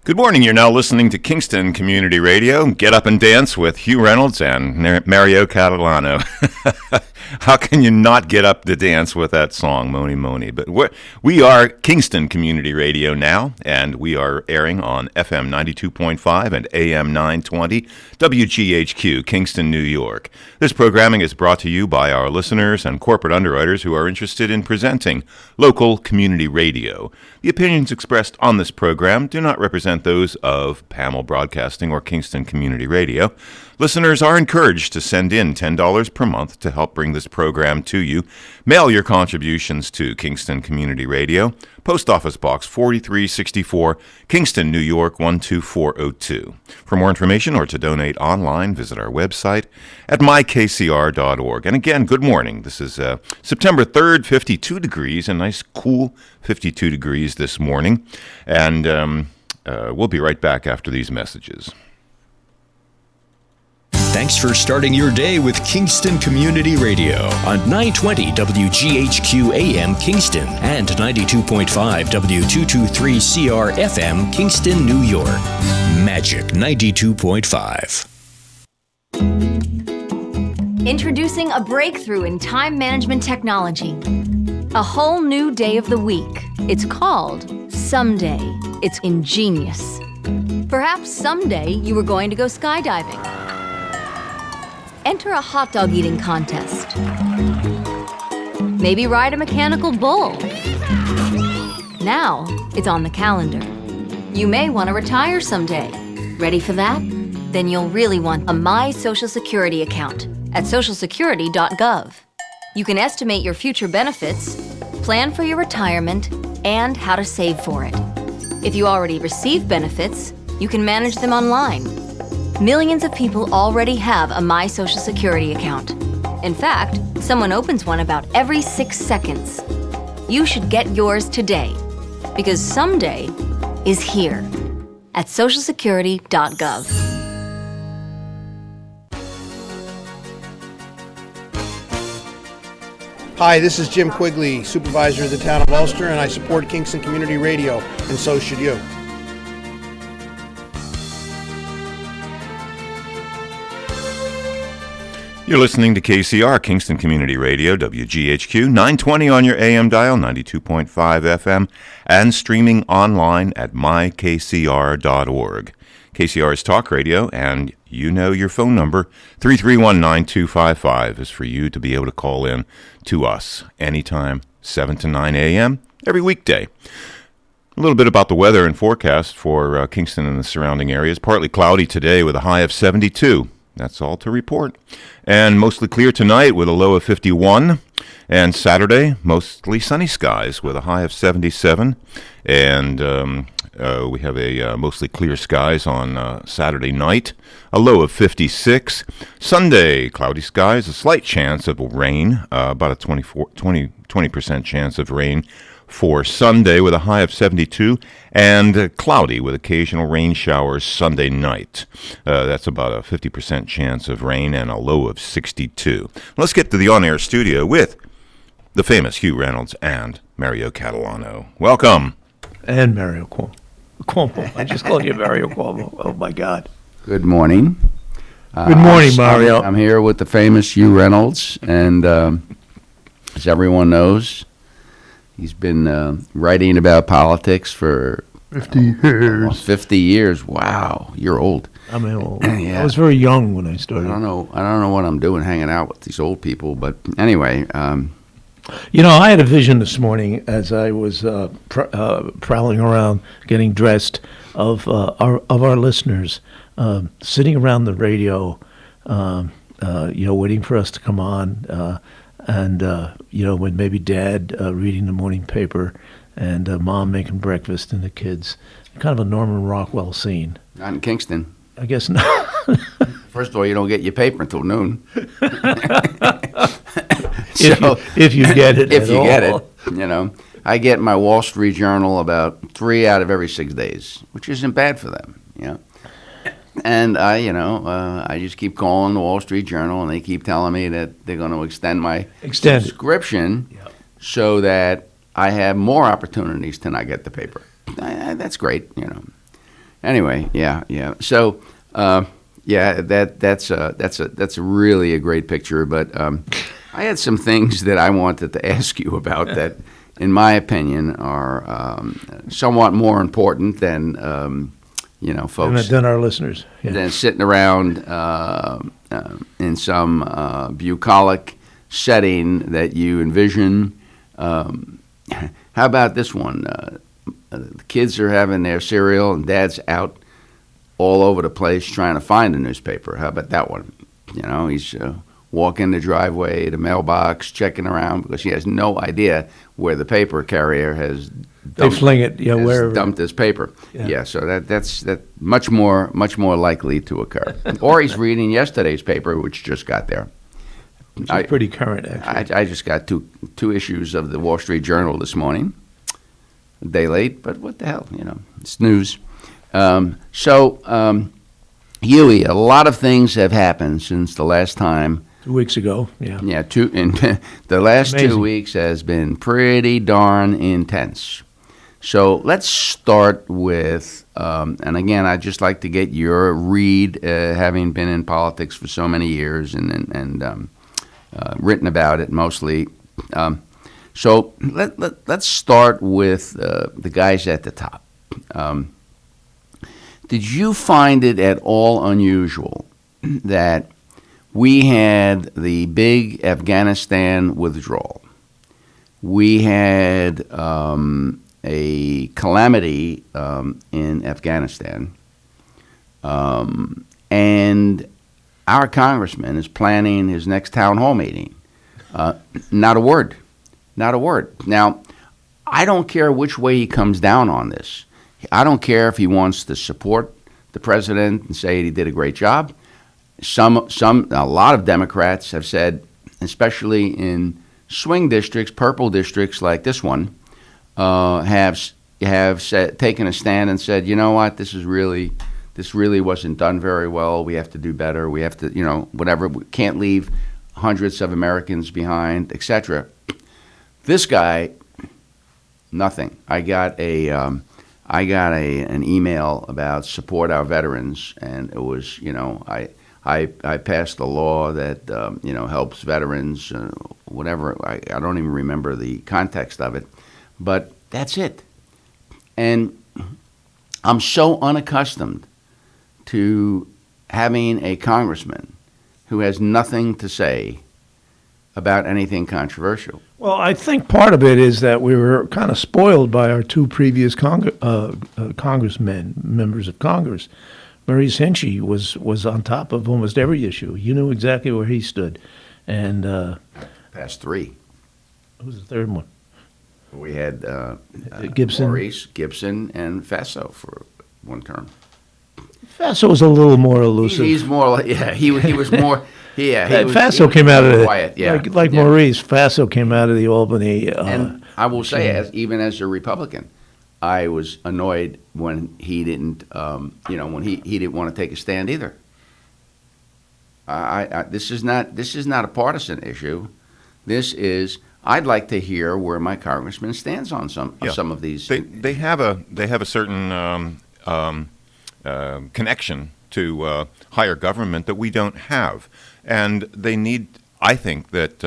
Good morning. You're now listening to Kingston Community Radio. Get up and dance with Hugh Reynolds and Mario Catalano. How can you not get up to dance with that song, Moni Moni? But we are Kingston Community Radio now, and we are airing on FM 92.5 and AM 920, WGHQ, Kingston, New York. This programming is brought to you by our listeners and corporate underwriters who are interested in presenting local community radio. The opinions expressed on this program do not represent those of Pamel Broadcasting or Kingston Community Radio. Listeners are encouraged to send in $10 per month to help bring this program to you. Mail your contributions to Kingston Community Radio, Post Office Box 4364, Kingston, New York 12402. For more information or to donate online, visit our website at mykcr.org. And again, good morning. This is September 3rd, 52 degrees, a nice cool 52 degrees this morning. And we'll be right back after these messages. Thanks for starting your day with Kingston Community Radio on 920 WGHQ AM Kingston and 92.5 W223CR FM Kingston, New York. Magic 92.5. Introducing a breakthrough in time management technology. A whole new day of the week. It's called Someday. It's ingenious. Perhaps someday you were going to go skydiving. Enter a hot dog eating contest. Maybe ride a mechanical bull. Now it's on the calendar. You may want to retire someday. Ready for that? Then you'll really want a My Social Security account at socialsecurity.gov. You can estimate your future benefits, plan for your retirement, and how to save for it. If you already receive benefits, you can manage them online. Millions of people already have a My Social Security account. In fact, someone opens one about every 6 seconds. You should get yours today, because someday is here at socialsecurity.gov. Hi, this is Jim Quigley, Supervisor of the town of Ulster, and I support Kingston Community Radio, and so should you. You're listening to KCR, Kingston Community Radio, WGHQ, 920 on your AM dial, 92.5 FM, and streaming online at mykcr.org. KCR's talk radio, and you know your phone number, 331-9255, is for you to be able to call in to us anytime, 7 to 9 a.m., every weekday. A little bit about the weather and forecast for Kingston and the surrounding areas. Partly cloudy today with a high of 72. That's all to report. And mostly clear tonight with a low of 51. And Saturday, mostly sunny skies with a high of 77. And we have a mostly clear skies on Saturday night, a low of 56. Sunday, cloudy skies, a slight chance of rain, about a 20% chance of rain for Sunday with a high of 72, and cloudy with occasional rain showers Sunday night. That's about a 50% chance of rain and a low of 62. Let's get to the on-air studio with the famous Hugh Reynolds and Mario Catalano. Welcome. And Mario Cuomo. I just called you Mario Cuomo. Oh, my God. Good morning. Good morning, Mario. I'm here with the famous Hugh Reynolds, and as everyone knows, he's been writing about politics for 50 years. Almost 50 years. Wow, you're old. I'm old. Yeah. I was very young when I started. I don't know what I'm doing hanging out with these old people, but anyway. You know, I had a vision this morning as I was prowling around, getting dressed, of our listeners sitting around the radio, waiting for us to come on. And when maybe Dad reading the morning paper and Mom making breakfast and the kids. Kind of a Norman Rockwell scene. Not in Kingston. I guess not. First of all, you don't get your paper until noon. If you get it If at you all. get it, I get my Wall Street Journal about 3 out of every 6 days, which isn't bad for them, And I just keep calling the Wall Street Journal, and they keep telling me that they're going to extend my subscription so that I have more opportunities to not get the paper. That's great, Anyway, yeah. So, that's really a great picture. But I had some things that I wanted to ask you about that, in my opinion, are somewhat more important than folks than our listeners. Yeah. than sitting around in some bucolic setting that you envision. How about this one? The kids are having their cereal, and Dad's out all over the place trying to find a newspaper. How about that one? He's walking the driveway, the mailbox, checking around because he has no idea where the paper carrier has dumped his paper. Yeah, so that's much more likely to occur. Or he's reading yesterday's paper, which just got there. It's pretty current, actually. I just got two issues of the Wall Street Journal this morning. A day late, but what the hell, it's news. Huey, a lot of things have happened since the last time. 2 weeks ago, yeah. Yeah, the last Amazing. 2 weeks has been pretty darn intense. So let's start with, and again, I'd just like to get your read, having been in politics for so many years and written about it mostly. So let's start with the guys at the top. Did you find it at all unusual that we had the big Afghanistan withdrawal? We had a calamity in Afghanistan, and our congressman is planning his next town hall meeting. Not a word. Now, I don't care which way he comes down on this. I don't care if he wants to support the president and say he did a great job. A lot of Democrats have said, especially in swing districts, purple districts like this one, have taken a stand and said, you know what, this really wasn't done very well. We have to do better. We have to, whatever. We can't leave hundreds of Americans behind, etc. This guy, nothing. I got an email about support our veterans, and it was, I passed a law that helps veterans, whatever. I don't even remember the context of it, but that's it. And I'm so unaccustomed to having a congressman who has nothing to say about anything controversial. Well, I think part of it is that we were kind of spoiled by our two previous congressmen, members of Congress. Maurice Hinchey was on top of almost every issue. You knew exactly where he stood. And Past three. who was the third one? We had Gibson. Maurice, Gibson, and Faso for one term. Faso was a little more elusive. He's more like, he was more, Faso came out of quiet, like Maurice. Faso came out of the Albany. And I will say, even as a Republican, I was annoyed when he didn't, when he didn't want to take a stand either. This is not a partisan issue. This is, I'd like to hear where my congressman stands on some of these. They have a certain connection to higher government that we don't have, and they need. I think that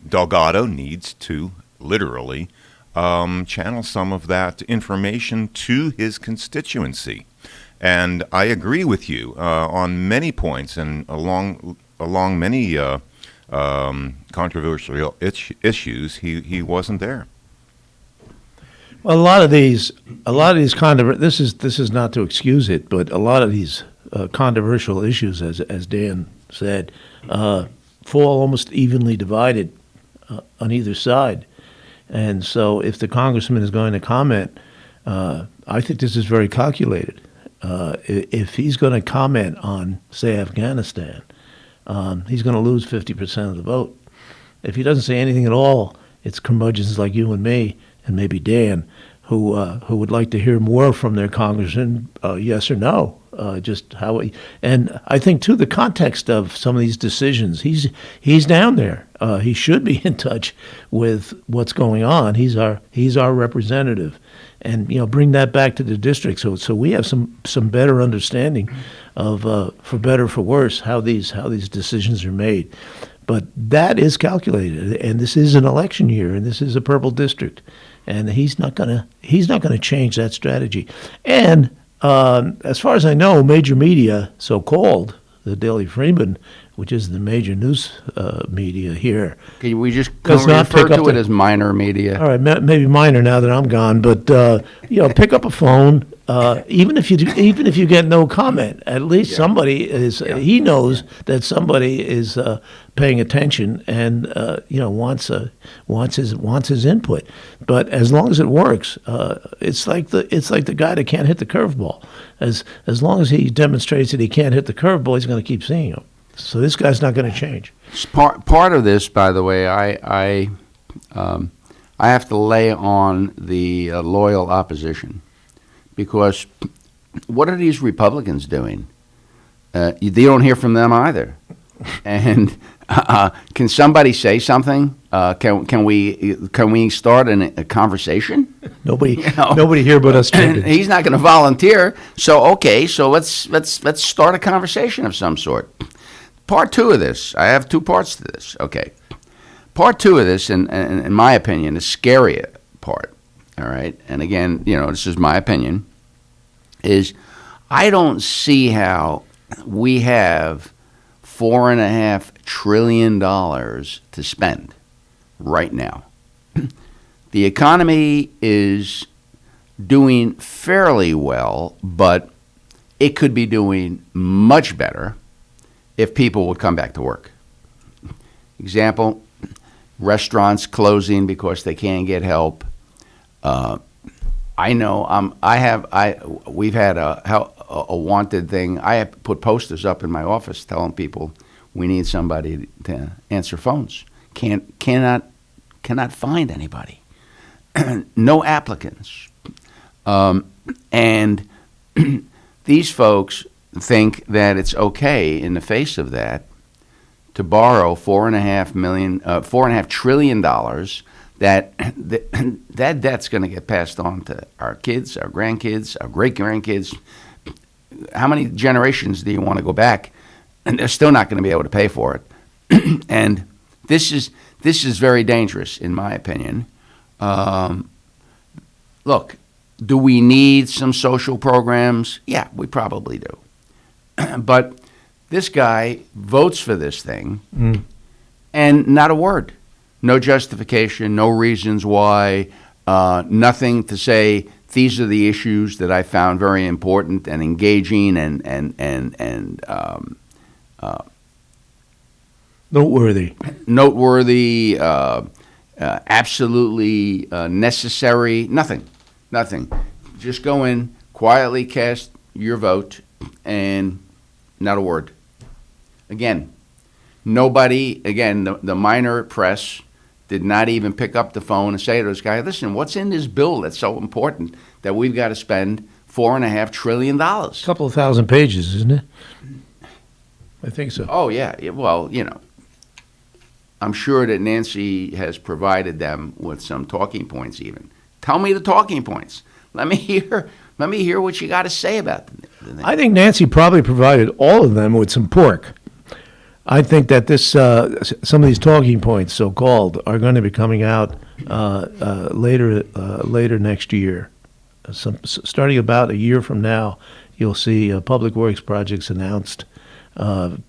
Delgado needs to literally channel some of that information to his constituency, and I agree with you on many points and along many controversial issues. He wasn't there. Well, a lot of these this is not to excuse it, but a lot of these controversial issues, as Dan said, fall almost evenly divided on either side. And so if the congressman is going to comment, I think this is very calculated. If he's going to comment on, say, Afghanistan, he's going to lose 50% of the vote. If he doesn't say anything at all, it's curmudgeons like you and me, and maybe Dan, who would like to hear more from their congressman, yes or no. just how and I think too the context of some of these decisions. He's down there. He should be in touch with what's going on. He's our representative, and bring that back to the district so we have some better understanding of for better or for worse how these decisions are made. But that is calculated, and this is an election year, and this is a purple district, and he's not gonna change that strategy. And as far as I know, major media, so-called, the Daily Freeman, which is the major news media here. Can we just does not refer pick up to it the- as minor media? All right, maybe minor now that I'm gone, but pick up a phone. Even if you get no comment, at least somebody is. He knows that somebody is paying attention and wants his input. But as long as it works, it's like the guy that can't hit the curveball. As long as he demonstrates that he can't hit the curveball, he's going to keep seeing him. So this guy's not going to change. Part of this, by the way, I have to lay on the loyal opposition, because what are these Republicans doing? They don't hear from them either. And can somebody say something? Can we start a conversation? Nobody here but us. He's not going to volunteer. So let's start a conversation of some sort. Part two of this, I have two parts to this. Okay. Part two of this, in my opinion, the scarier part, all right? And again, this is my opinion, is I don't see how we have $4.5 trillion to spend right now. The economy is doing fairly well, but it could be doing much better if people would come back to work. Example, restaurants closing because they can't get help. I know we've had a wanted thing. I have put posters up in my office telling people we need somebody to answer phones. Cannot find anybody. No applicants. And these folks think that it's okay in the face of that to borrow $4.5 trillion. That debt's going to get passed on to our kids, our grandkids, our great-grandkids. How many generations do you want to go back? And they're still not going to be able to pay for it. And this is very dangerous, in my opinion. Look, do we need some social programs? Yeah, we probably do. But this guy votes for this thing, and not a word. No justification, no reasons why, nothing to say, these are the issues that I found very important and engaging and noteworthy, absolutely necessary. Nothing. Just go in, quietly cast your vote, and not a word. Again, nobody, the minor press did not even pick up the phone and say to this guy, listen, what's in this bill that's so important that we've got to spend $4.5 trillion? A couple of thousand pages, isn't it? I think so. Oh, yeah. Well, I'm sure that Nancy has provided them with some talking points even. Tell me the talking points. Let me hear what you got to say about the thing. I think Nancy probably provided all of them with some pork. I think that some of these talking points, so-called, are going to be coming out later next year. Starting about a year from now, you'll see public works projects announced,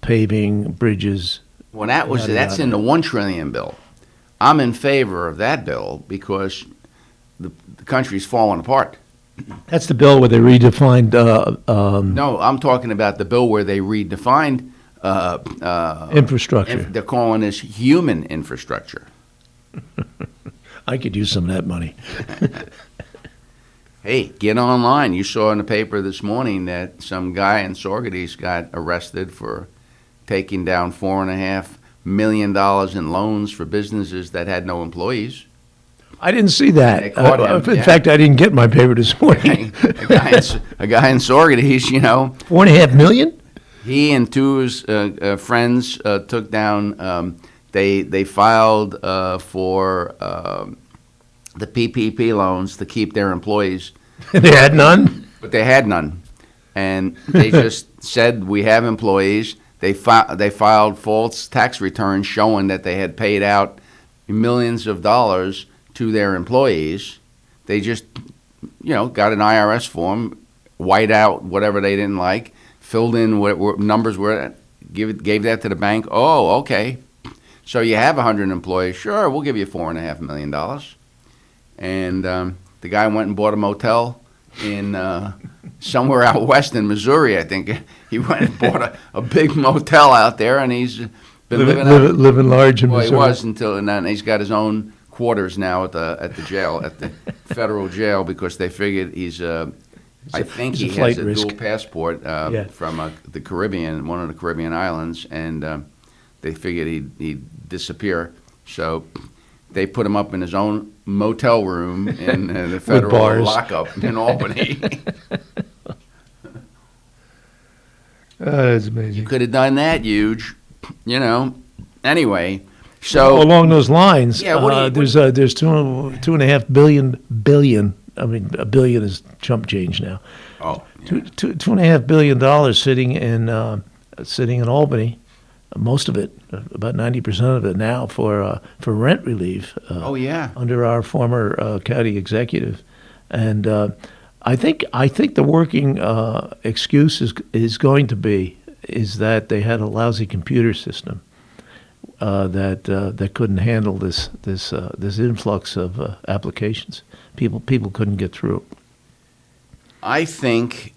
paving, bridges. Well, that's in the $1 trillion bill. I'm in favor of that bill because the country's falling apart. That's the bill where they redefined. No, I'm talking about the bill where they redefined infrastructure. They're calling this human infrastructure. I could use some of that money. Hey, get online. You saw in the paper this morning that some guy in Saugerties got arrested for taking down $4.5 million in loans for businesses that had no employees. I didn't see that. They caught him, In yeah. fact, I didn't get my paper this morning. a guy in Saugerties, you know, $4.5 million? he and two of his friends took down. They filed for the PPP loans to keep their employees, They had none? but they had none, and they just said we have employees. They filed false tax returns showing that they had paid out millions of dollars to their employees. They just, got an IRS form, white out whatever they didn't like, filled in what numbers were, gave that to the bank. Oh, okay. So you have 100 employees. Sure, we'll give you $4.5 million. And the guy went and bought a motel in somewhere out west in Missouri, I think. He went and bought a big motel out there, and he's been living large in well, Missouri. he was and then he's got his own quarters now at the jail, at the federal jail, because they figured I think he has a dual passport from the Caribbean, one of the Caribbean islands, and they figured he'd disappear. So they put him up in his own motel room in the federal lockup in Albany. That's amazing. You could have done that, huge, Anyway, so along those lines, there's there's $2.5 billion. I mean, a billion is chump change now. Oh, $2.5 billion sitting in Albany. Most of it, about 90% of it now, for rent relief. Under our former county executive, and I think the working excuse is going to be that they had a lousy computer system that couldn't handle this influx of applications. People couldn't get through. I think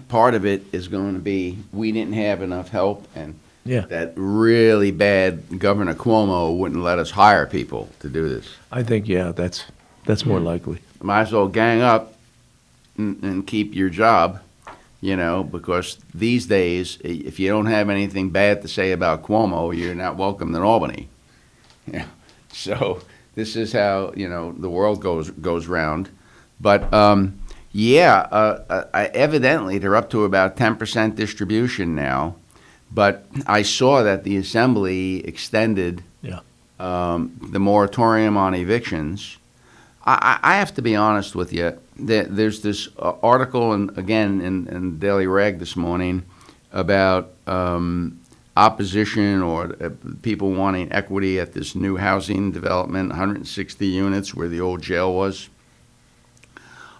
part of it is going to be we didn't have enough help, and that really bad Governor Cuomo wouldn't let us hire people to do this. I think that's more likely. Might as well gang up and keep your job, because these days, if you don't have anything bad to say about Cuomo, you're not welcome in Albany. Yeah. So this is how the world goes round. But evidently they're up to about 10% distribution now. But I saw that the Assembly extended the moratorium on evictions. I have to be honest with you. There's this article, in Daily Rag this morning about opposition or people wanting equity at this new housing development, 160 units where the old jail was.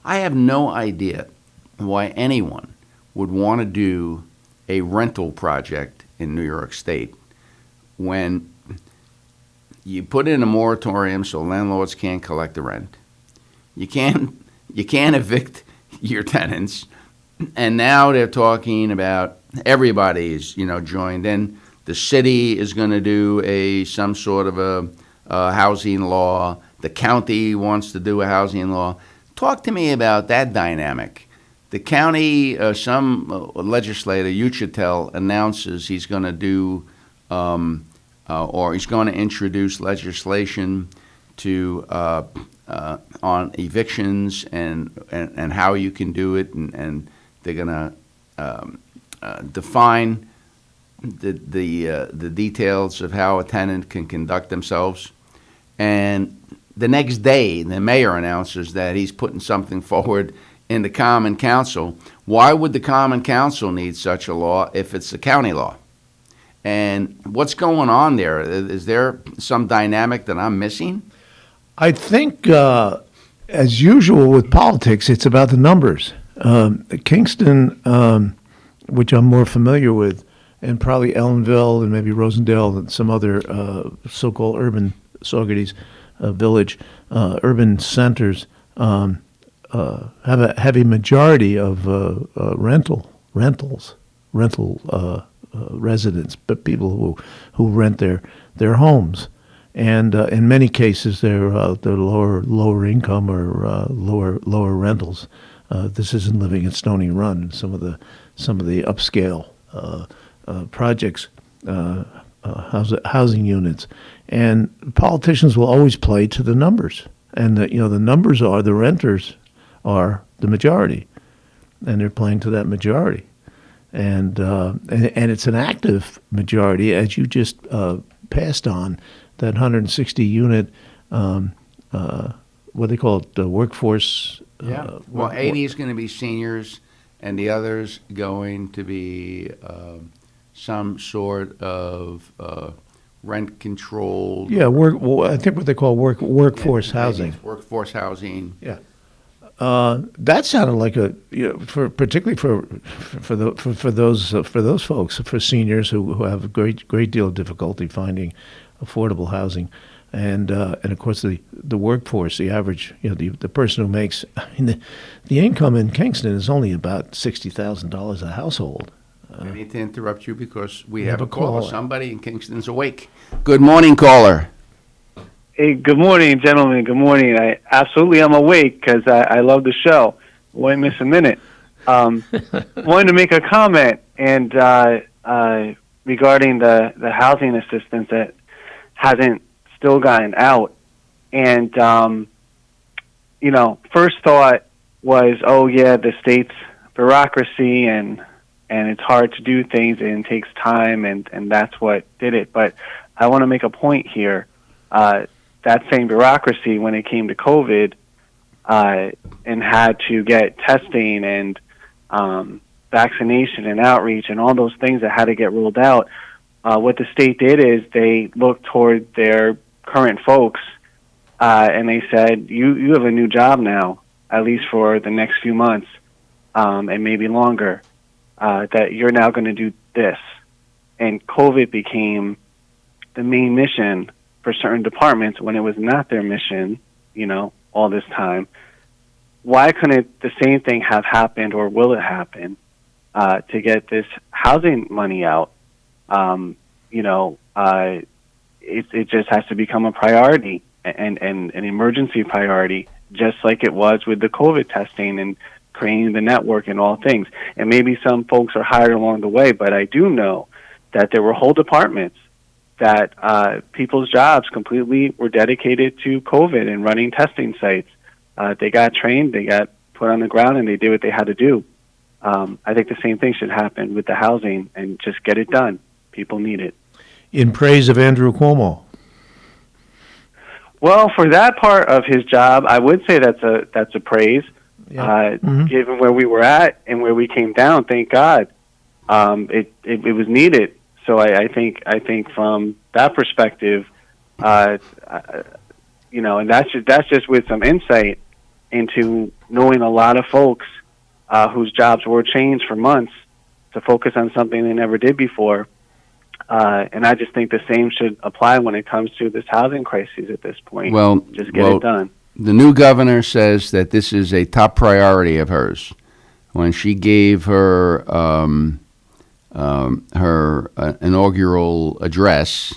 I have no idea why anyone would want to do a rental project in New York State when you put in a moratorium so landlords can't collect the rent. You can't evict your tenants, and now they're talking about everybody's joined in. The city is going to do some sort of a housing law. The county wants to do a housing law. Talk to me about that dynamic. The county, some legislator, Uchitel, announces he's going to do, or he's going to introduce legislation to on evictions and how you can do it, and they're going to define the details of how a tenant can conduct themselves. And the next day, the mayor announces that he's putting something forward in the Common Council. Why would the Common Council need such a law if it's a county law? And what's going on there? Is there some dynamic that I'm missing? I think, as usual with politics, it's about the numbers. Kingston, which I'm more familiar with, and probably Ellenville and maybe Rosendale and some other so-called urban Saugerties village urban centers, have a heavy majority of rental residents, but people who rent their homes, and in many cases they're lower income or lower rentals. This isn't living at Stony Run. Some of the upscale projects, housing units, and politicians will always play to the numbers. and the numbers are the renters are the majority, and they're playing to that majority, and it's an active majority, as you just passed on, that 160 unit, what they call it, the workforce. Well, 80 is going to be seniors, and the others going to be some sort of rent controlled. Yeah, I think what they call workforce housing. Workforce housing. Yeah. That sounded like particularly for those folks, for seniors who have a great deal of difficulty finding affordable housing, and of course the workforce, the average, the person who makes, the income in Kingston is only about $60,000 a household. I need to interrupt you because we have a caller. Somebody in Kingston's awake. Good morning, caller. Hey, good morning, gentlemen. Good morning. I absolutely am awake because I love the show. Won't miss a minute. Wanted to make a comment and regarding the housing assistance that hasn't still gotten out. And first thought was, oh yeah, the state's bureaucracy and it's hard to do things and it takes time and that's what did it. But I want to make a point here. That same bureaucracy, when it came to COVID and had to get testing and vaccination and outreach and all those things that had to get rolled out, what the state did is they looked toward their current folks and they said, you have a new job now, at least for the next few months and maybe longer, that you're now going to do this. And COVID became the main mission for certain departments when it was not their mission, all this time. Why couldn't the same thing have happened, or will it happen, to get this housing money out? It just has to become a priority and an emergency priority, just like it was with the COVID testing and creating the network and all things. And maybe some folks are hired along the way, but I do know that there were whole departments that people's jobs completely were dedicated to COVID and running testing sites. They got trained, they got put on the ground, and they did what they had to do. I think the same thing should happen with the housing and just get it done. People need it. In praise of Andrew Cuomo. Well, for that part of his job, I would say that's a praise. Yeah. Given where we were at and where we came down, thank God, it was needed. So I think from that perspective, and that's just with some insight into knowing a lot of folks whose jobs were changed for months to focus on something they never did before. And I just think the same should apply when it comes to this housing crisis at this point. Well, just get it done. The new governor says that this is a top priority of hers. When she gave her inaugural address,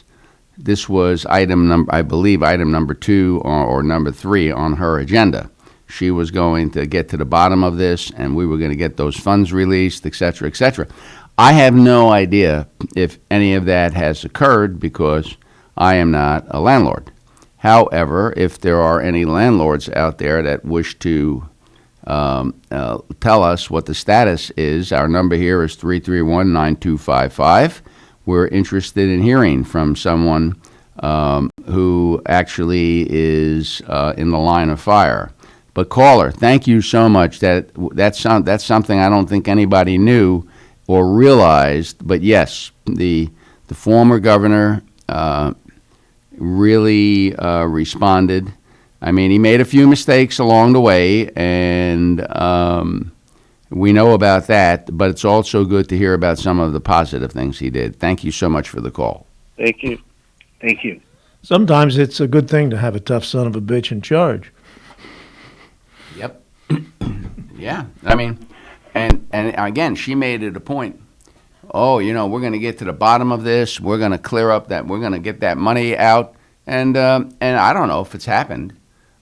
this was item number 2 or number 3 on her agenda. She was going to get to the bottom of this, and we were going to get those funds released, et cetera, et cetera. I have no idea if any of that has occurred because I am not a landlord. However, if there are any landlords out there that wish to tell us what the status is, our number here is 331-9255. We're interested in hearing from someone who actually is in the line of fire. But caller, thank you so much. That's something I don't think anybody knew or realized. But yes, the former governor really responded. I mean, he made a few mistakes along the way, and we know about that, but it's also good to hear about some of the positive things he did. Thank you so much for the call. Thank you. Thank you. Sometimes it's a good thing to have a tough son of a bitch in charge. Yep. Yeah. I mean, and again, she made it a point. Oh, we're going to get to the bottom of this. We're going to clear up that. We're going to get that money out. And I don't know if it's happened.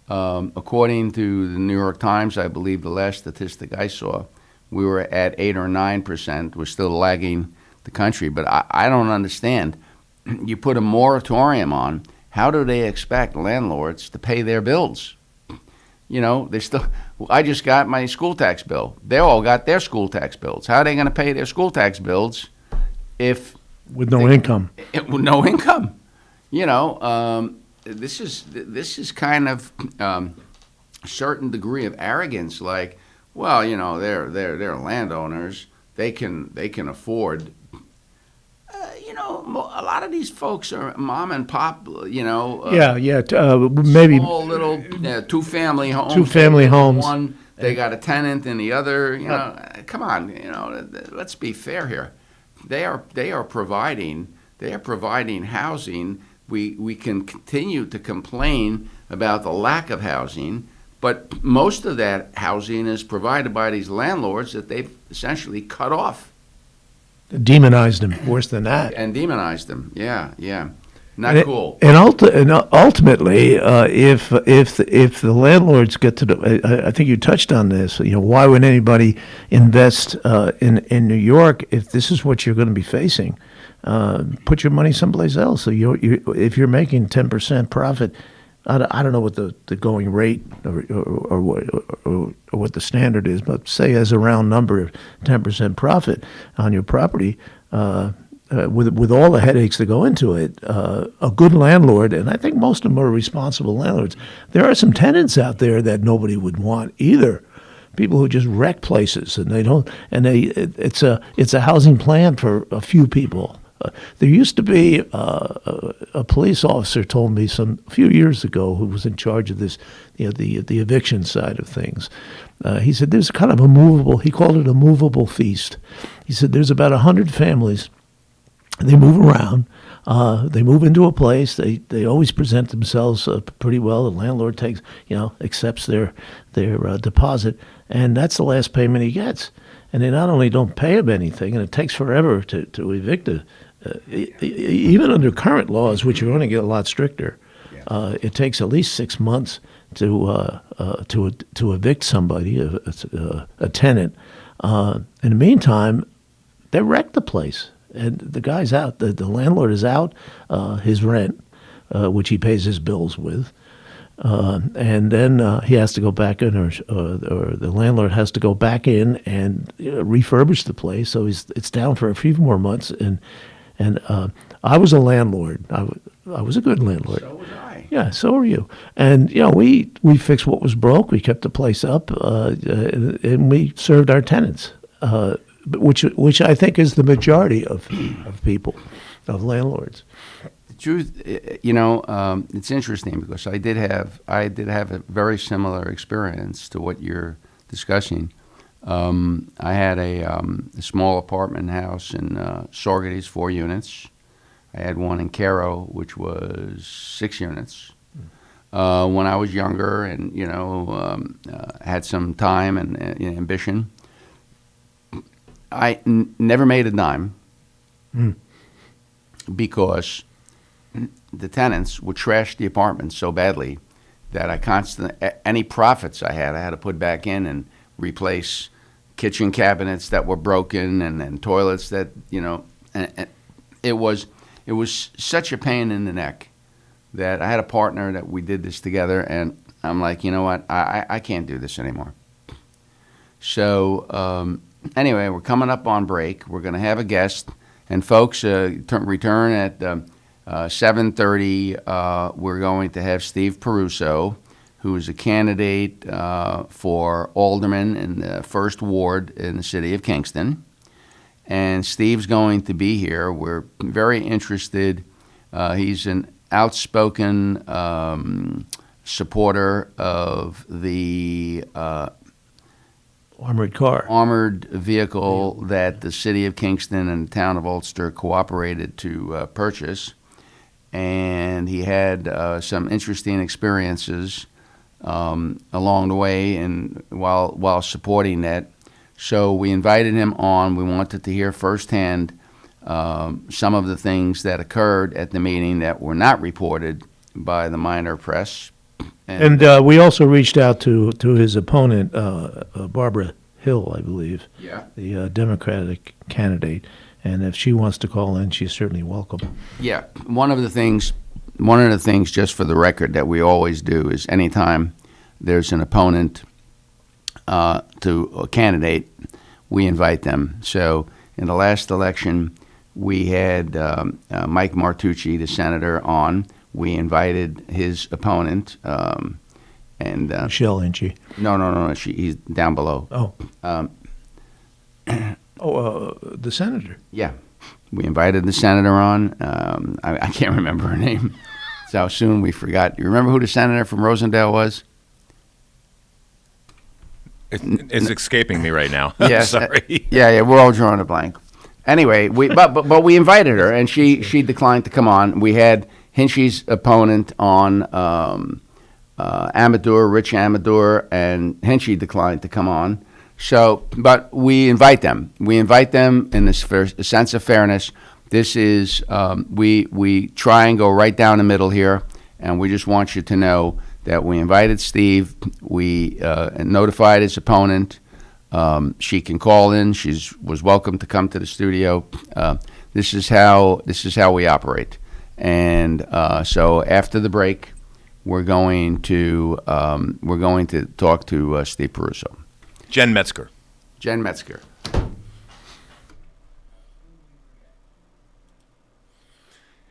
According to the New York Times, I believe the last statistic I saw, we were at 8 or 9%. We're still lagging the country. But I don't understand. You put a moratorium on. How do they expect landlords to pay their bills? You know, they still. I just got my school tax bill. They all got their school tax bills. How are they going to pay their school tax bills if with no income? With no income. You know, this is kind of a certain degree of arrogance. Like, well, you know, they're landowners. They can afford. You know, a lot of these folks are mom and pop. You know. Maybe small little two-family homes. Two-family homes. One, they got a tenant, and the other. You know, come on. You know, let's be fair here. They are providing housing. We can continue to complain about the lack of housing, but most of that housing is provided by these landlords that they've essentially cut off. Demonized them, worse than that. And demonized them, yeah. Not cool. And ultimately, if the landlords get to the, I think you touched on this. You know, why would anybody invest in New York if this is what you're going to be facing? Put your money someplace else. So if you're making 10% profit, I don't know what the going rate or what the standard is, but say as a round number, 10% profit on your property. With all the headaches that go into it, a good landlord, and I think most of them are responsible landlords. There are some tenants out there that nobody would want either. People who just wreck places, and it's a housing plan for a few people. There used to be a police officer told me a few years ago who was in charge of this, you know, the eviction side of things. He said there's kind of he called it a movable feast. He said there's about 100 families. They move around. They move into a place. They always present themselves pretty well. The landlord accepts their deposit, and that's the last payment he gets. And they not only don't pay him anything, and it takes forever to evict even under current laws, which are going to get a lot stricter. It takes at least 6 months to evict somebody, a tenant. In the meantime, they wreck the place. And the guy's out. The landlord is out his rent, which he pays his bills with, and then he has to go back in, or the landlord has to go back in and refurbish the place. So it's down for a few more months. And I was a landlord. I was a good landlord. So was I. Yeah, so are you. And you know, we fixed what was broke. We kept the place up, and we served our tenants. Which I think is the majority of people, of landlords. The truth, you know, it's interesting because I did have a very similar experience to what you're discussing. I had a small apartment house in Saugerties, 4 units. I had one in Cairo, which was 6 units. When I was younger and, you know, had some time and ambition, I never made a dime because the tenants would trash the apartments so badly that any profits I had to put back in and replace kitchen cabinets that were broken and toilets that, you know, and it was such a pain in the neck that I had a partner that we did this together, and I'm like, you know what, I can't do this anymore. So anyway, we're coming up on break. We're going to have a guest, and folks, return at 7:30. We're going to have Steve Peruso, who is a candidate for alderman in the 1st Ward in the city of Kingston. And Steve's going to be here. We're very interested. He's an outspoken supporter of the armored vehicle that the city of Kingston and the town of Ulster cooperated to purchase. And he had some interesting experiences along the way and while supporting that. So we invited him on. We wanted to hear firsthand some of the things that occurred at the meeting that were not reported by the minor press. And we also reached out to his opponent, Barbara Hill, I believe, the Democratic candidate. And if she wants to call in, she's certainly welcome. Yeah, one of the things, just for the record, that we always do is anytime there's an opponent to a candidate, we invite them. So in the last election, we had Mike Martucci, the senator, on. We invited his opponent, and Michelle Inchy. no, he's down below. Oh. The senator. Yeah, we invited the senator on. I can't remember her name. That's how soon we forgot. You remember who the senator from Rosendale was? It's escaping me right now. Yes. Sorry. Yeah, we're all drawing a blank. Anyway, but we invited her, and she declined to come on. We had Hinchy's opponent on, Rich Amador, and Hinchy declined to come on. So, but we invite them. We invite them in this sense of fairness. This is, we try and go right down the middle here, and we just want you to know that we invited Steve. We notified his opponent. She can call in. She was welcome to come to the studio. This is how we operate. And so after the break, we're going to talk to Steve Peruso. Jen Metzger.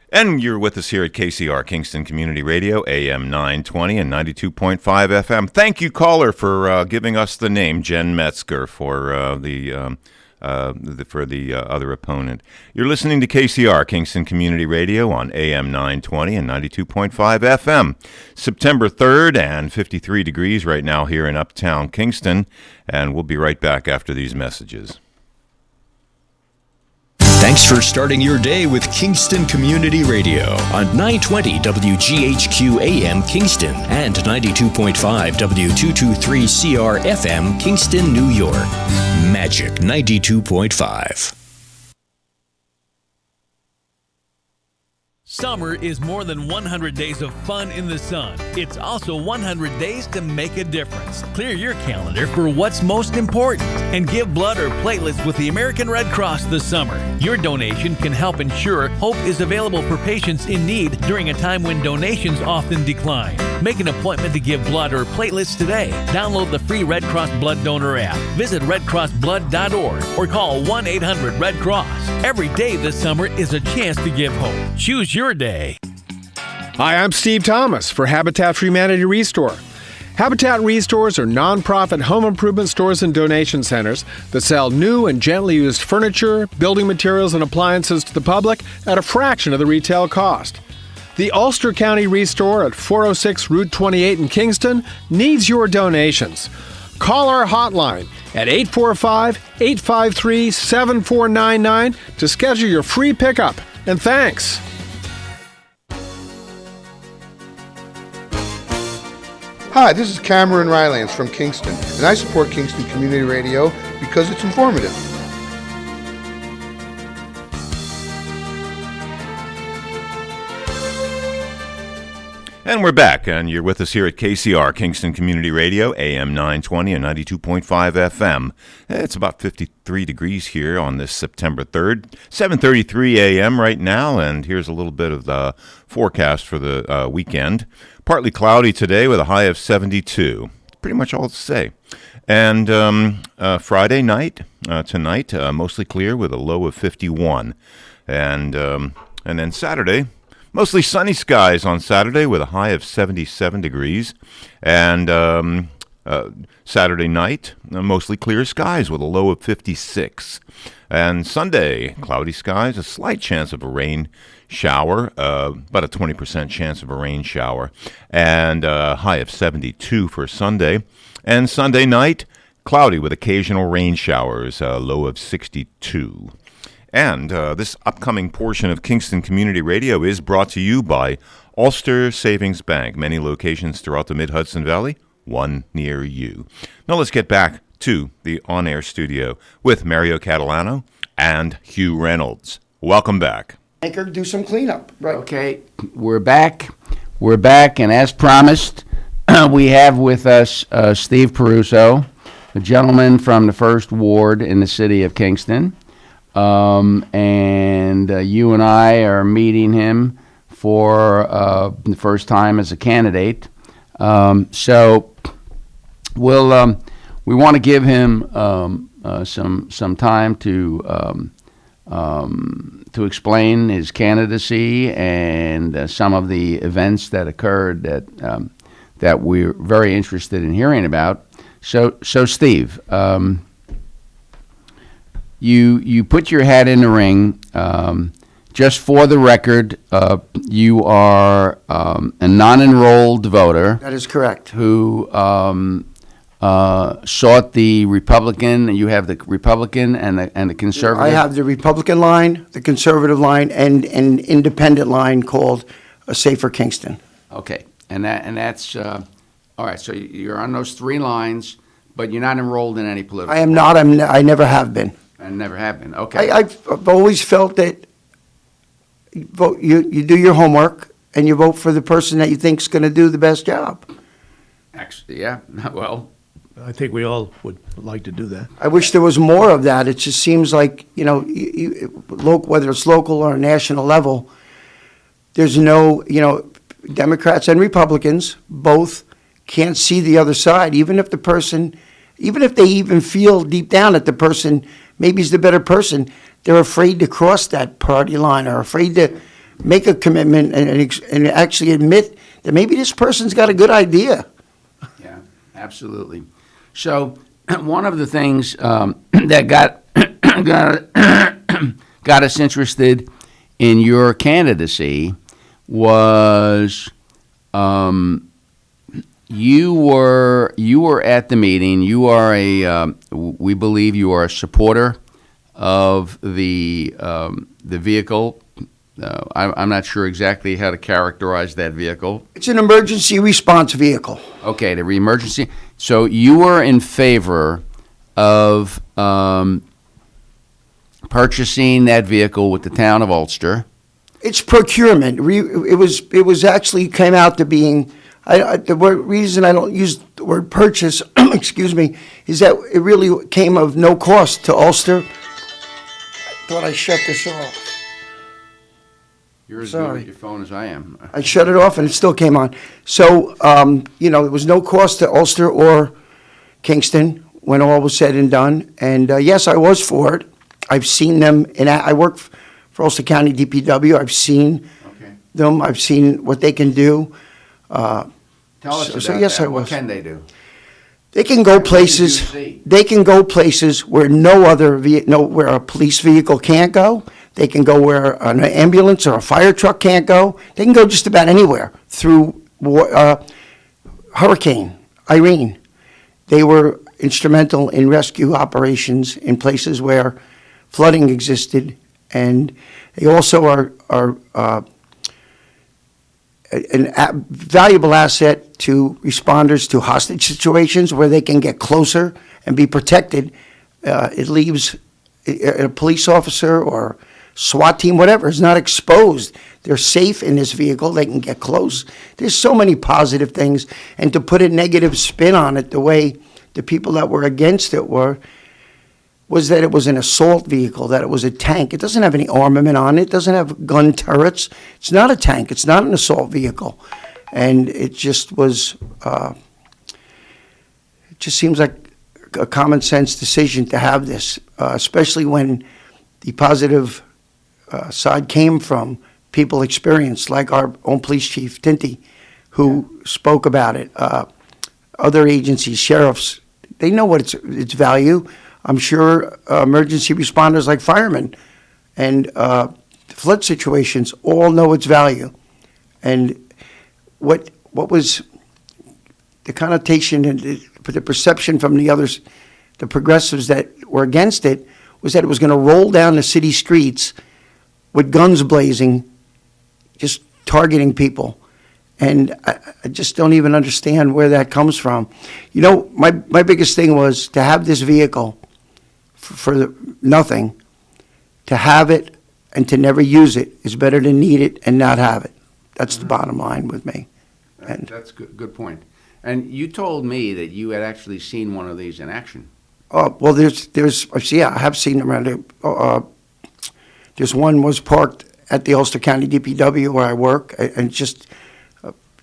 And you're with us here at KCR, Kingston Community Radio, AM 920 and 92.5 FM. Thank you, caller, for giving us the name Jen Metzger for the other opponent. You're listening to KCR, Kingston Community Radio, on AM 920 and 92.5 FM. September 3rd and 53 degrees right now here in Uptown Kingston, and we'll be right back after these messages. Thanks for starting your day with Kingston Community Radio on 920 WGHQ AM Kingston and 92.5 W223 CR FM Kingston, New York. Magic 92.5. Summer is more than 100 days of fun in the sun. It's also 100 days to make a difference. Clear your calendar for what's most important and give blood or platelets with the American Red Cross this summer. Your donation can help ensure hope is available for patients in need during a time when donations often decline. Make an appointment to give blood or platelets today. Download the free Red Cross Blood Donor app. Visit redcrossblood.org or call 1-800-RED-CROSS. Every day this summer is a chance to give hope. Choose your day. Hi, I'm Steve Thomas for Habitat for Humanity Restore. Habitat Restores are nonprofit home improvement stores and donation centers that sell new and gently used furniture, building materials, and appliances to the public at a fraction of the retail cost. The Ulster County Restore at 406 Route 28 in Kingston needs your donations. Call our hotline at 845-853-7499 to schedule your free pickup. And thanks. Hi, this is Cameron Rylance from Kingston, and I support Kingston Community Radio because it's informative. And we're back, and you're with us here at KCR, Kingston Community Radio, AM 920 and 92.5 FM. It's about 53 degrees here on this September 3rd, 7:33 a.m. right now, and here's a little bit of the forecast for the weekend. Partly cloudy today with a high of 72. Pretty much all to say. And Friday night, tonight, mostly clear with a low of 51. And then Saturday, mostly sunny skies on Saturday with a high of 77 degrees. And Saturday night, mostly clear skies with a low of 56. And Sunday, cloudy skies, a slight chance of a rain shower, about a 20% chance of a rain shower, and a high of 72 for Sunday. And Sunday night, cloudy with occasional rain showers, a low of 62. And this upcoming portion of Kingston Community Radio is brought to you by Ulster Savings Bank. Many locations throughout the Mid-Hudson Valley, one near you. Now let's get back to the on-air studio with Mario Catalano and Hugh Reynolds. Welcome back. Anchor, do some cleanup. Right. Okay, we're back, and as promised, we have with us Steve Peruso, a gentleman from the 1st Ward in the city of Kingston. And you and I are meeting him for the first time as a candidate. So we want to give him some time to explain his candidacy and some of the events that occurred that we're very interested in hearing about. So Steve, you put your hat in the ring. Just for the record, you are a non-enrolled voter. That is correct. Who sought the Republican, and you have the Republican and the conservative. I have the Republican line, the conservative line, and an independent line called Safer Kingston. Okay, and that's all right. So you're on those three lines, but you're not enrolled in any political. I am not. I never have been. And never have been. Okay. I've always felt that you do your homework and you vote for the person that you think is going to do the best job. Actually, yeah. Well, I think we all would like to do that. I wish there was more of that. It just seems like, whether it's local or national level, there's no, Democrats and Republicans both can't see the other side, even if they even feel deep down that the person maybe is the better person. They're afraid to cross that party line, or afraid to make a commitment and actually admit that maybe this person's got a good idea. Yeah, absolutely. So one of the things that got us interested in your candidacy was you were at the meeting. You are we believe you are a supporter of the vehicle. I'm not sure exactly how to characterize that vehicle. It's an emergency response vehicle. Okay, the emergency. So you were in favor of purchasing that vehicle with the town of Ulster. It's procurement. It was actually came out to being. Reason I don't use the word purchase, excuse me, is that it really came of no cost to Ulster. I thought I shut this off. You're as Sorry. good with your phone as I am. I shut it off and it still came on. So, it was no cost to Ulster or Kingston when all was said and done. And yes, I was for it. I've seen them, and I work for Ulster County DPW. I've seen them. I've seen what they can do. Tell us about yes, that. I was. What can they do? They can go What did places. you see? They can go places where where a police vehicle can't go. They can go where an ambulance or a fire truck can't go. They can go just about anywhere through Hurricane Irene. They were instrumental in rescue operations in places where flooding existed, and they also are a valuable asset to responders to hostage situations where they can get closer and be protected. It leaves a police officer or SWAT team, whatever, is not exposed. They're safe in this vehicle. They can get close. There's so many positive things. And to put a negative spin on it, the way the people that were against it was that it was an assault vehicle, that it was a tank. It doesn't have any armament on it. It doesn't have gun turrets. It's not a tank. It's not an assault vehicle. And it just was, it just seems like a common sense decision to have this, especially when the positive side came from people experienced, like our own police chief, Tinty, who spoke about it. Other agencies, sheriffs, they know what its value. I'm sure emergency responders like firemen and flood situations all know its value. And what was the connotation and the perception from the others, the progressives that were against it, was that it was going to roll down the city streets with guns blazing, just targeting people. And I just don't even understand where that comes from. My biggest thing was to have this vehicle for nothing. To have it and to never use it is better than need it and not have it. That's the bottom line with me. That's good point. And you told me that you had actually seen one of these in action. Well, I have seen them around there. There's one was parked at the Ulster County DPW where I work, and just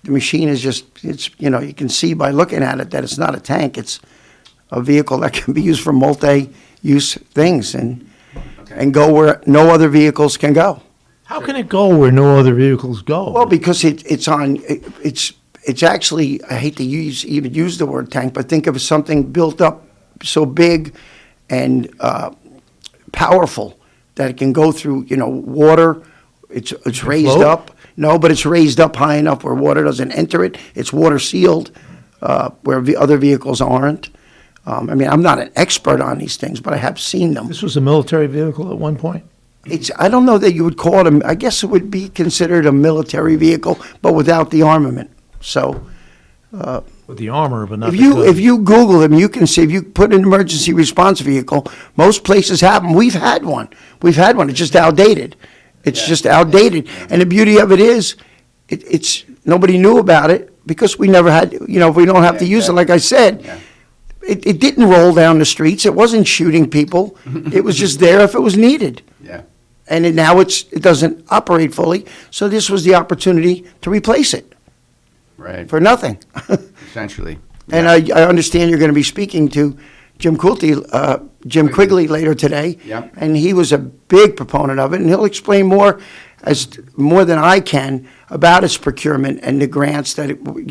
the machine is just, it's, you can see by looking at it that it's not a tank. It's a vehicle that can be used for multi-use things and go where no other vehicles can go. How can it go where no other vehicles go? Well, because it's actually, I hate to even use the word tank, but think of something built up so big and powerful that it can go through, water. It's raised float? up. No, but it's raised up high enough where water doesn't enter it. It's water sealed, where other vehicles aren't. I'm not an expert on these things, but I have seen them. This was a military vehicle at one point? I don't know that you would call it I guess it would be considered a military vehicle, but without the armament. So, With the armor, but not if the gun. you Google them, you can see, if you put an emergency response vehicle, most places have them. We've had one. It's just outdated. It's just outdated. And the beauty of it is, it's nobody knew about it because we never had, we don't have to use it. Like I said, it didn't roll down the streets. It wasn't shooting people. It was just there if it was needed. Yeah. And now it doesn't operate fully. So this was the opportunity to replace it Right. for nothing. Essentially. And I understand you're going to be speaking to Jim Quigley later today. Yeah. And he was a big proponent of it, and he'll explain more than I can about its procurement and the grants that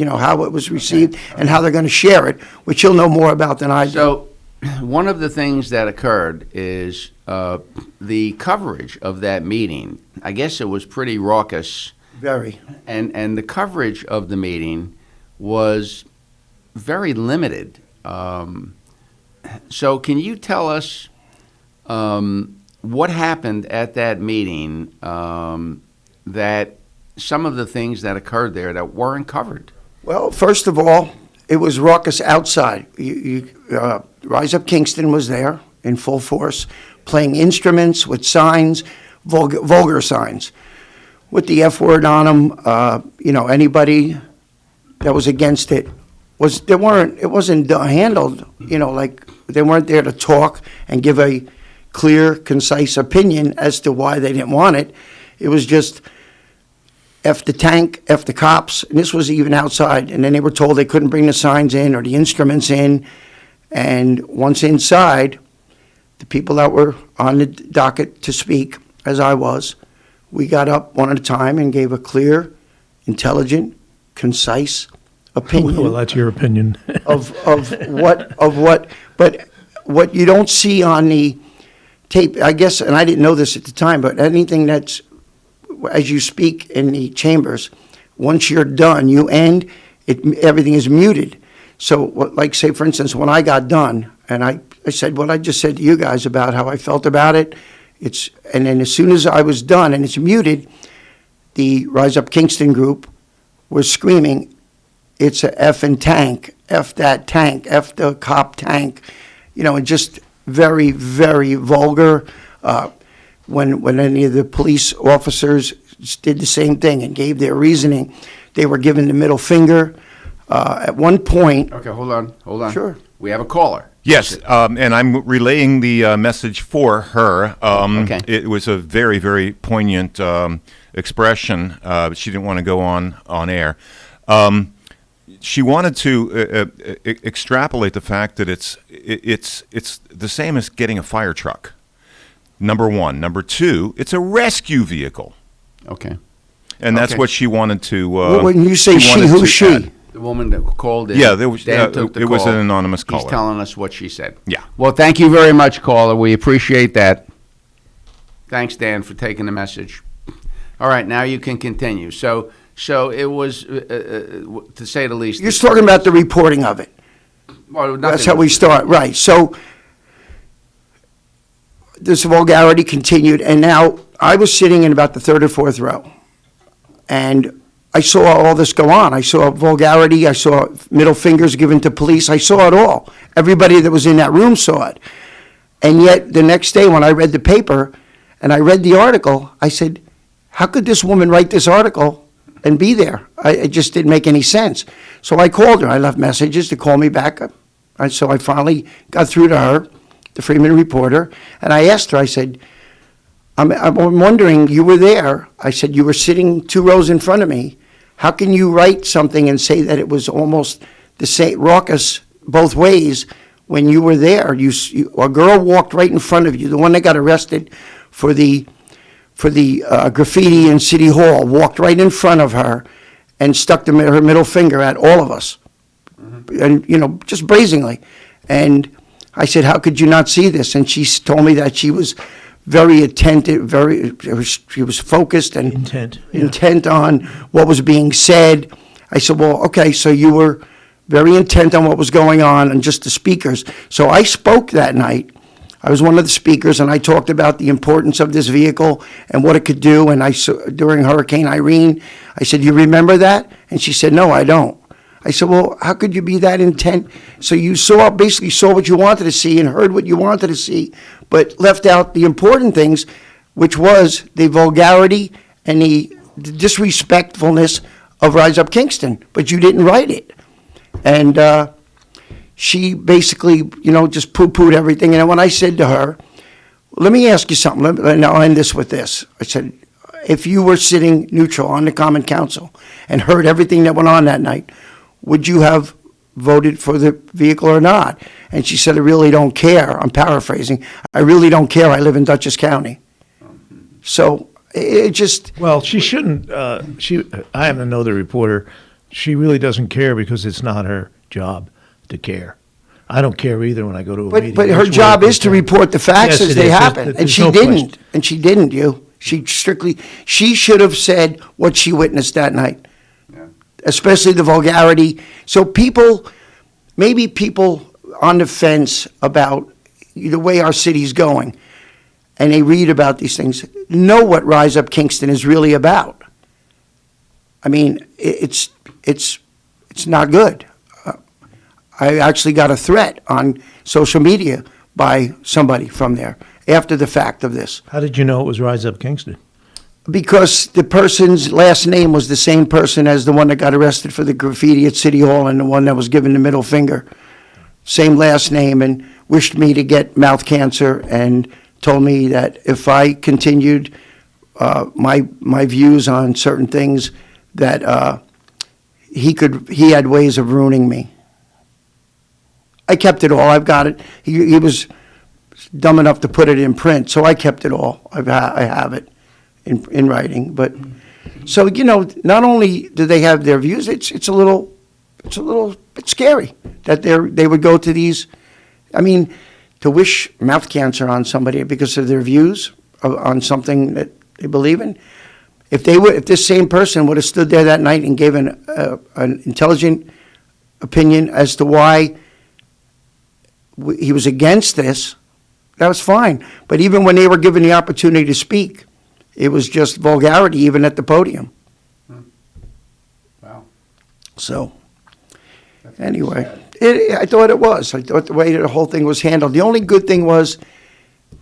how it was received and how they're going to share it, which he'll know more about than I do. So, one of the things that occurred is the coverage of that meeting. I guess it was pretty raucous. Very. And the coverage of the meeting was very limited. So can you tell us what happened at that meeting that some of the things that occurred there that weren't covered? Well, first of all, it was raucous outside. Rise Up Kingston was there in full force, playing instruments with signs, vulgar signs, with the F word on them. Anybody that was against it it wasn't handled, like they weren't there to talk and give a clear, concise opinion as to why they didn't want it. It was just F the tank, F the cops, and this was even outside. And then they were told they couldn't bring the signs in or the instruments in. And once inside, the people that were on the docket to speak, as I was, we got up one at a time and gave a clear, intelligent, concise opinion. Well, that's your opinion. of what, but what you don't see on the tape, I guess, and I didn't know this at the time, but anything that's, as you speak in the chambers, once you're done, you end, everything is muted. So, like, say, for instance, when I got done, and I said what I just said to you guys about how I felt about it, and then as soon as I was done and it's muted, the Rise Up Kingston group was screaming, "It's a effing tank, F that tank, F the cop tank," and just very, very vulgar. When any of the police officers did the same thing and gave their reasoning, they were given the middle finger. At one point... Okay, hold on. Sure. We have a caller. Yes, and I'm relaying the message for her. Okay. It was a very, very poignant expression. She didn't want to go on air. She wanted to extrapolate the fact that it's the same as getting a fire truck. Number one. Number two, it's a rescue vehicle. Okay. And that's Okay. what she wanted to. When you say she, wanted who's to she? add. The woman that called in. Yeah, there was, Dan took the it was call. an anonymous caller. He's telling us what she said. Yeah. Well, thank you very much, caller. We appreciate that. Thanks, Dan, for taking the message. All right, now you can continue. So it was, to say the least. You're talking about the reporting of it. Well, That's how we start, right. So this vulgarity continued, and now I was sitting in about the third or fourth row, and I saw all this go on. I saw vulgarity. I saw middle fingers given to police. I saw it all. Everybody that was in that room saw it. And yet the next day when I read the paper and I read the article, I said, how could this woman write this article and be there? It just didn't make any sense. So I called her. I left messages to call me back. And so I finally got through to her, the Freeman reporter, and I asked her, I said, I'm wondering, you were there. I said, you were sitting 2 rows in front of me. How can you write something and say that it was almost the same, raucous both ways when you were there? A girl walked right in front of you, the one that got arrested for the graffiti in City Hall, walked right in front of her and stuck her middle finger at all of us, and just brazenly. And I said, "How could you not see this?" And she told me that she was very attentive, she was focused and intent on what was being said. I said, "Well, okay, so you were very intent on what was going on and just the speakers." So I spoke that night. I was one of the speakers, and I talked about the importance of this vehicle and what it could do. And during Hurricane Irene, I said, "You remember that?" And she said, "No, I don't." I said, "Well, how could you be that intent?" So you basically saw what you wanted to see and heard what you wanted to see, but left out the important things, which was the vulgarity and the disrespectfulness of Rise Up Kingston. But you didn't write it. And she basically, just poo-pooed everything. And when I said to her, "Let me ask you something," and I'll end this with this. I said, "If you were sitting neutral on the Common Council and heard everything that went on that night, would you have voted for the vehicle or not?" And she said, "I really don't care." I'm paraphrasing. "I really don't care. I live in Dutchess County." So it just... Well, she shouldn't. I happen to know the reporter. She really doesn't care because it's not her job to care. I don't care either when I go to a meeting. But her job is to report the facts as they happen, and she didn't. And she didn't. She should have said what she witnessed that night, especially the vulgarity. So maybe people on the fence about the way our city's going, and they read about these things, know what Rise Up Kingston is really about. I mean, it's not good. I actually got a threat on social media by somebody from there after the fact of this. How did you know it was Rise Up Kingston? Because the person's last name was the same person as the one that got arrested for the graffiti at City Hall and the one that was given the middle finger. Same last name, and wished me to get mouth cancer and told me that if I continued my views on certain things, that he had ways of ruining me. I kept it all. I've got it. He was dumb enough to put it in print, so I kept it all. I have it in writing. But so not only do they have their views, it's a little bit scary that they would go to these. I mean, to wish mouth cancer on somebody because of their views on something that they believe in. If this same person would have stood there that night and gave an intelligent opinion as to why he was against this, that was fine. But even when they were given the opportunity to speak, it was just vulgarity, even at the podium. Wow. So, anyway, I thought it was. I thought the way the whole thing was handled. The only good thing was,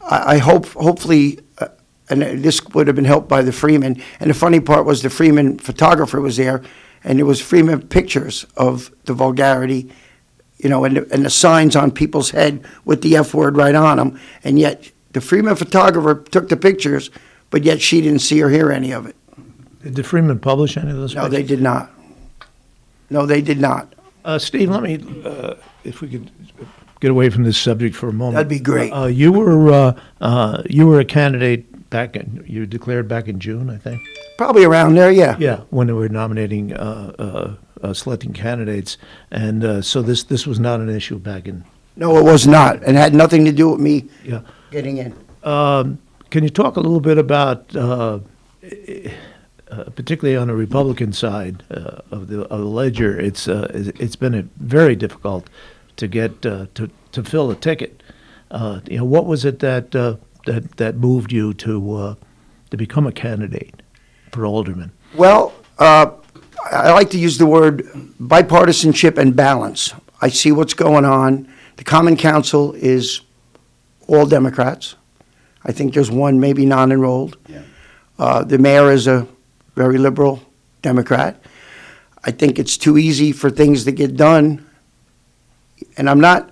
I hopefully, and this would have been helped by the Freeman. And the funny part was the Freeman photographer was there, and there was Freeman pictures of the vulgarity, and the signs on people's head with the F word right on them. And yet the Freeman photographer took the pictures, but yet she didn't see or hear any of it. Did the Freeman publish any of those No, pictures? they did not. No, they did not. Steve, let me, if we could get away from this subject for a moment. That'd be great. You were a candidate you declared back in June, I think. Probably around there, yeah. Yeah, when they were nominating, selecting candidates, and so this was not an issue back in. No, it was not, and had nothing to do with me getting in. Can you talk a little bit about, particularly on the Republican side of the ledger? It's been very difficult to get to fill a ticket. What was it that moved you to become a candidate for alderman? Well, I like to use the word bipartisanship and balance. I see what's going on. The Common Council is all Democrats. I think there's one maybe non-enrolled. Yeah. The mayor is a very liberal Democrat. I think it's too easy for things to get done. And I'm not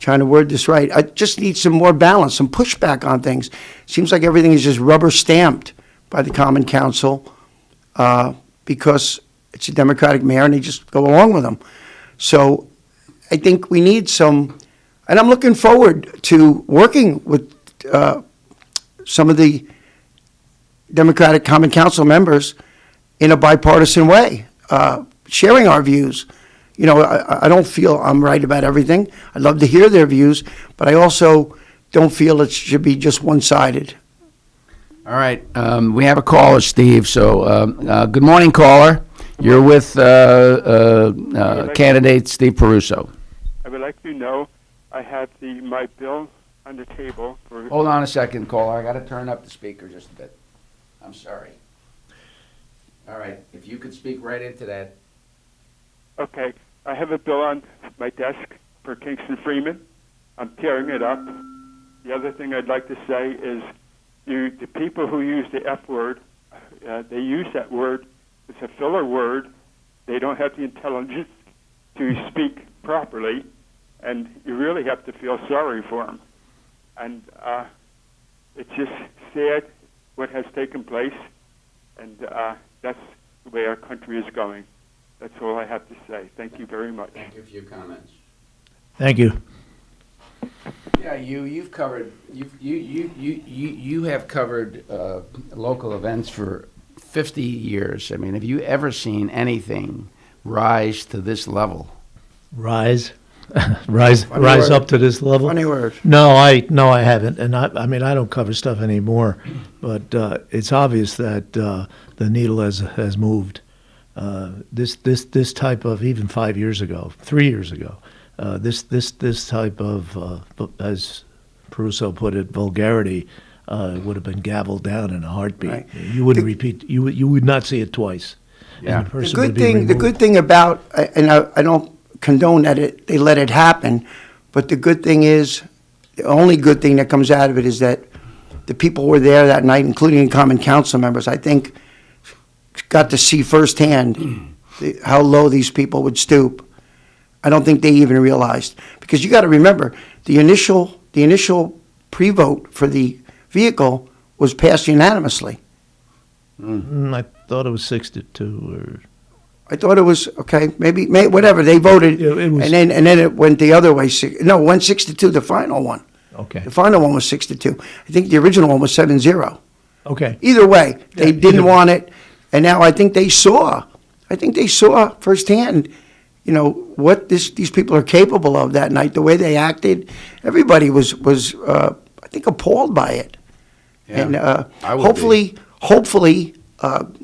trying to word this right. I just need some more balance, some pushback on things. Seems like everything is just rubber stamped by the Common Council. because it's a Democratic mayor and they just go along with them. So I think we need some, and I'm looking forward to working with some of the Democratic Common Council members in a bipartisan way, sharing our views. You know, I don't feel I'm right about everything. I'd love to hear their views, but I also don't feel it should be just one-sided. All right, we have a caller, Steve. So, good morning, caller. You're with candidate Steve Peruso. I would like to know, I have my bill on the table for... Hold on a second, caller. I got to turn up the speaker just a bit. I'm sorry. All right, if you could speak right into that. Okay, I have a bill on my desk for Kingston Freeman. I'm tearing it up. The other thing I'd like to say is the people who use the F word, they use that word. It's a filler word. They don't have the intelligence to speak properly, and you really have to feel sorry for them. And it's just sad what has taken place, and that's the way our country is going. That's all I have to say. Thank you very much. Thank you for your comments. Thank you. Yeah, you've covered you have covered local events for 50 years. I mean, have you ever seen anything rise to this level? Rise up to this level. Funny word. No, I haven't, and I mean I don't cover stuff anymore, but it's obvious that the needle has moved. This type of, even 5 years ago, 3 years ago, this type of as Peruso put it, vulgarity would have been gavelled down in a heartbeat. Right. You wouldn't repeat. You would not see it twice. Yeah. And the person The would good be thing, the removed. good thing about, and I don't condone that they let it happen, but the good thing is, the only good thing that comes out of it is that the people who were there that night, including common council members, I think got to see firsthand how low these people would stoop. I don't think they even realized, because you got to remember the initial pre-vote for the vehicle was passed unanimously. I thought it was 6-2 or. I thought it was okay. Maybe whatever they voted, Yeah, it was- and then it went the other way. No, it went 6-2. The final one. Okay. The final one was 6-2. I think the original one was 7-0. Okay. Either way, they Yeah, didn't either way. want it, and now I think they saw firsthand, you know, what these people are capable of that night. The way they acted, everybody was I think appalled by it. Yeah, And I would hopefully,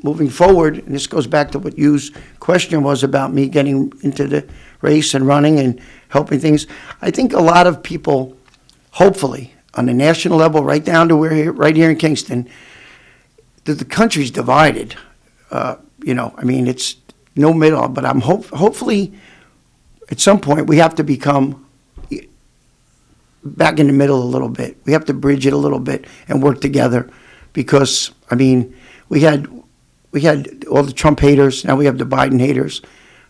moving forward, and this goes back to what Hugh's question was about me getting into the race and running and helping things. I think a lot of people, hopefully, on the national level, right down to right here in Kingston, that the country's divided. You know, I mean, it's no middle, but I'm hopefully at some point we have to become back in the middle a little bit. We have to bridge it a little bit and work together, because I mean, we had all the Trump haters, now we have the Biden haters,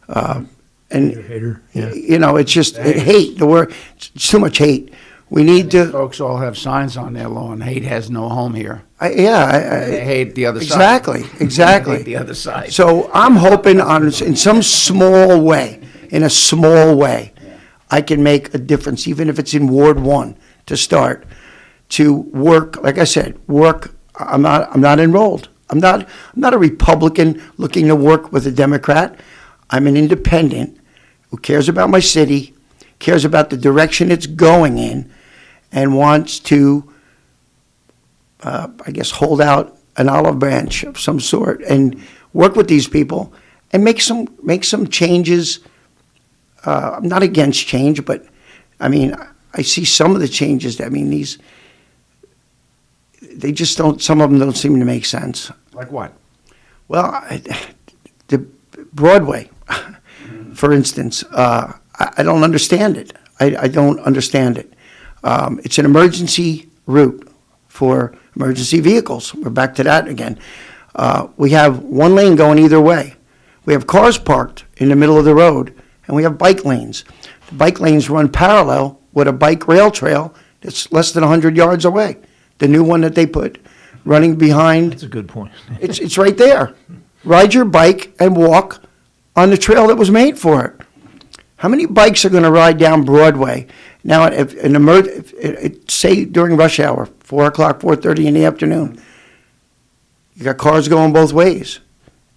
and Hater. Yeah. you know, it's just hate. The word, it's too much hate. We need to. Folks all have signs on their lawn. Hate has no home here. They hate the other side. Exactly. Hate the other side. So I'm hoping in some small way, I can make a difference, even if it's in Ward 1 to start, to work, like I said, I'm not enrolled. I'm not a Republican looking to work with a Democrat. I'm an independent who cares about my city, cares about the direction it's going in, and wants to, I guess, hold out an olive branch of some sort and work with these people and make some changes. I'm not against change, but I mean, I see some of the changes. I mean, they just don't. Some of them don't seem to make sense. Like what? Well, the Broadway, for instance, I don't understand it. I don't understand it. It's an emergency route for emergency vehicles. We're back to that again. We have one lane going either way. We have cars parked in the middle of the road, and we have bike lanes. The bike lanes run parallel with a bike rail trail that's less than 100 yards away. The new one that they put running behind. That's a good point. It's right there. ride your bike and walk on the trail that was made for it. How many bikes are going to ride down Broadway? Now, say during rush hour, 4 o'clock, 4:30 in the afternoon, you got cars going both ways.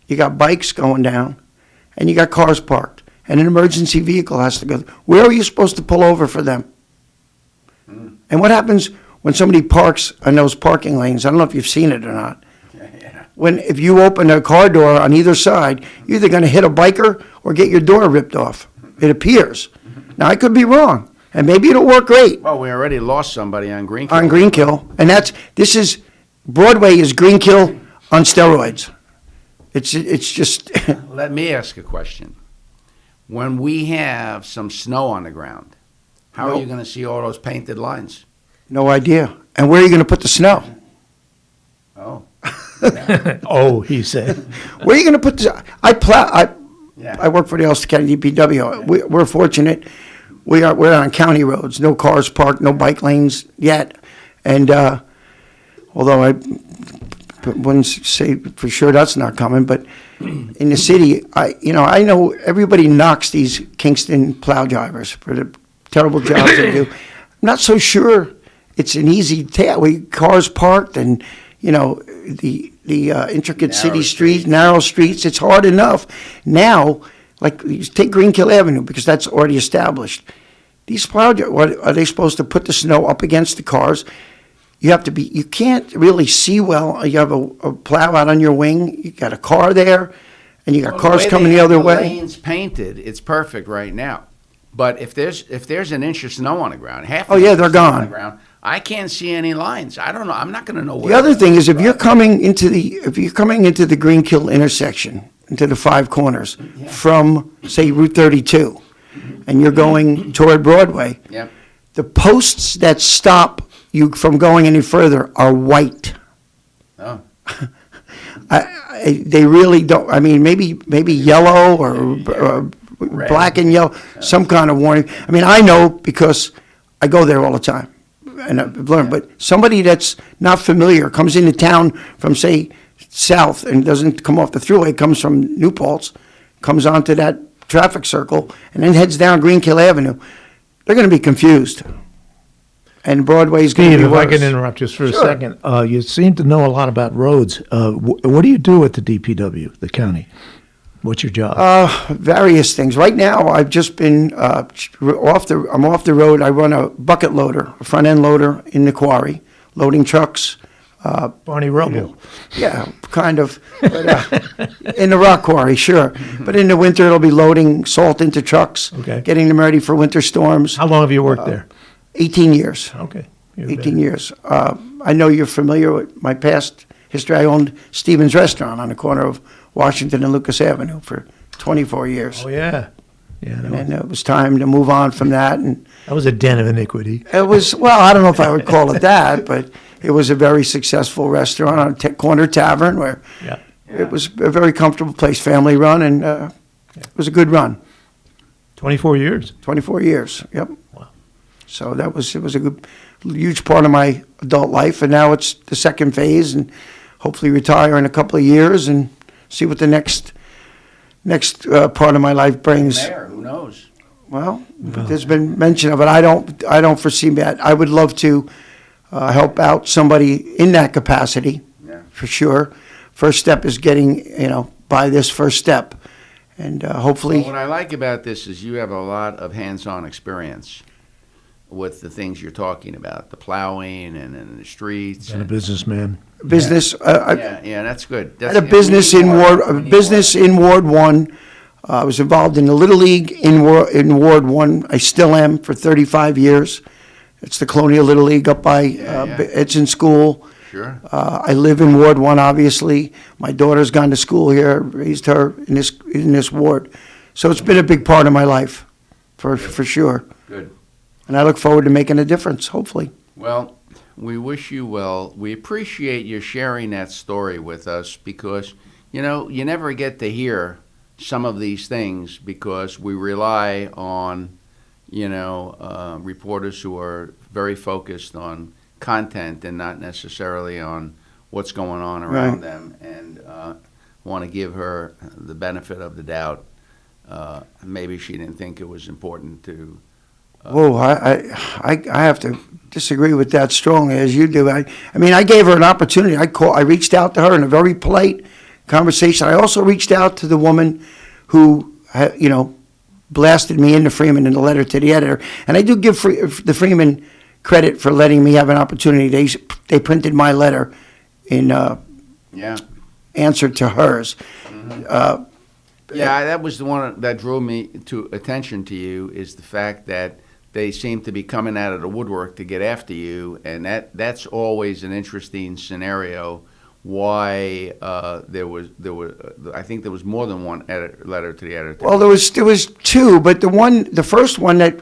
You got bikes going down, and you got cars parked. And an emergency vehicle has to go. Where are you supposed to pull over for them? And what happens when somebody parks on those parking lanes? I don't know if you've seen it or not. If you open a car door on either side, you're either going to hit a biker or get your door ripped off. It appears. Now, I could be wrong, and maybe it'll work great. Well, we already lost somebody on Greenkill. On Greenkill, and Broadway is Greenkill on steroids. It's just. Let me ask a question. When we have some snow on the ground, how are you going to see all those painted lines? No idea. And where are you going to put the snow? Oh. Oh, he said. Where are you going to put this? I work for the Ulster County DPW. We're fortunate. We're on county roads. No cars parked, no bike lanes yet. And although I wouldn't say for sure that's not coming, but in the city, I know everybody knocks these Kingston plow drivers for the terrible jobs they do. I'm not so sure it's an easy task. Cars parked and the intricate city streets, narrow streets. It's hard enough now. Like take Greenkill Avenue because that's already established. These plow drivers, are they supposed to put the snow up against the cars? You can't really see well. You have a plow out on your wing. You got a car there, and you got cars coming the other way. The lanes painted. It's perfect right now. But if there's an inch of snow on the ground, they're gone. On the ground, I can't see any lines. I don't know. I'm not going to know where. The other thing is if you're coming into the Greenkill intersection, into the Five Corners from say Route 32, and you're going toward Broadway, the posts that stop you from going any further are white. Oh. They really don't. I mean, maybe yellow or black and yellow, some kind of warning. I mean, I know because I go there all the time, and I've learned. But somebody that's not familiar comes into town from, say, south and doesn't come off the thruway, comes from New Paltz, comes onto that traffic circle, and then heads down Greenkill Avenue. They're going to be confused. And Broadway's going to be worse. If I can interrupt just for a second. You seem to know a lot about roads. What do you do at the DPW, the county? What's your job? Various things. Right now, I've just been I'm off the road. I run a bucket loader, a front end loader in the quarry, loading trucks. Barney Rubble. Yeah, kind of. But, in the rock quarry, sure. But in the winter, it'll be loading salt into trucks, getting them ready for winter storms. How long have you worked there? 18 years. Okay. 18 years. I know you're familiar with my past history. I owned Stevens Restaurant on the corner of Washington and Lucas Avenue for 24 years. Oh, yeah. Yeah. And it was time to move on from that. And that was a den of iniquity. It was, well, I don't know if I would call it that, but it was a very successful restaurant on a corner tavern where it was a very comfortable place, family run, and it was a good run. 24 years? 24 years, yep. Wow. So it was a huge part of my adult life, and now it's the second phase, and hopefully retire in a couple of years and see what the next part of my life brings. Mayor, who knows? Well, there's been mention of it. I don't foresee that. I would love to help out somebody in that capacity, for sure. First step is getting, by this first step, and hopefully. Well, what I like about this is you have a lot of hands-on experience with the things you're talking about, the plowing and the streets. And a businessman. Business. Yeah, that's good. I had a business in Ward 1. I was involved in the Little League in Ward 1. I still am for 35 years. It's the Colonial Little League up by Edson School. Sure. I live in Ward 1, obviously. My daughter's gone to school here, raised her in this ward. So it's been a big part of my life, for sure. Good. And I look forward to making a difference, hopefully. Well, we wish you well. We appreciate you sharing that story with us because, you never get to hear some of these things because we rely on, reporters who are very focused on content and not necessarily on what's going on around them. And want to give her the benefit of the doubt. Maybe she didn't think it was important to. Whoa, I have to disagree with that strongly, as you do. I mean, I gave her an opportunity. I reached out to her in a very polite conversation. I also reached out to the woman who, blasted me into Freeman in the letter to the editor. And I do give the Freeman credit for letting me have an opportunity. They printed my letter in answer to hers. Mm-hmm. That was the one that drew me to attention to you, is the fact that they seem to be coming out of the woodwork to get after you, and that's always an interesting scenario. Why there was I think there was more than one letter to the editor. Well, there was two, but the first one that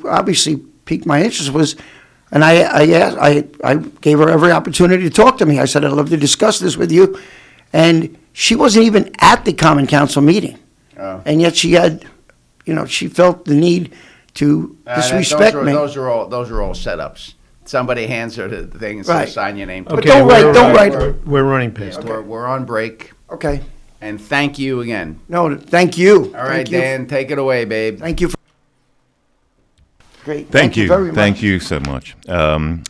obviously piqued my interest was, and I gave her every opportunity to talk to me. I said, I'd love to discuss this with you, and she wasn't even at the Common Council meeting, and yet she had, she felt the need to disrespect me. Those are all setups. Somebody hands her the thing and says, "Sign your name." Okay, but don't write. We're running past. We're on break. Okay. And thank you again. No, thank you. All right, Dan, take it away, babe. Thank you. Great. Thank you very much. Thank you so much. And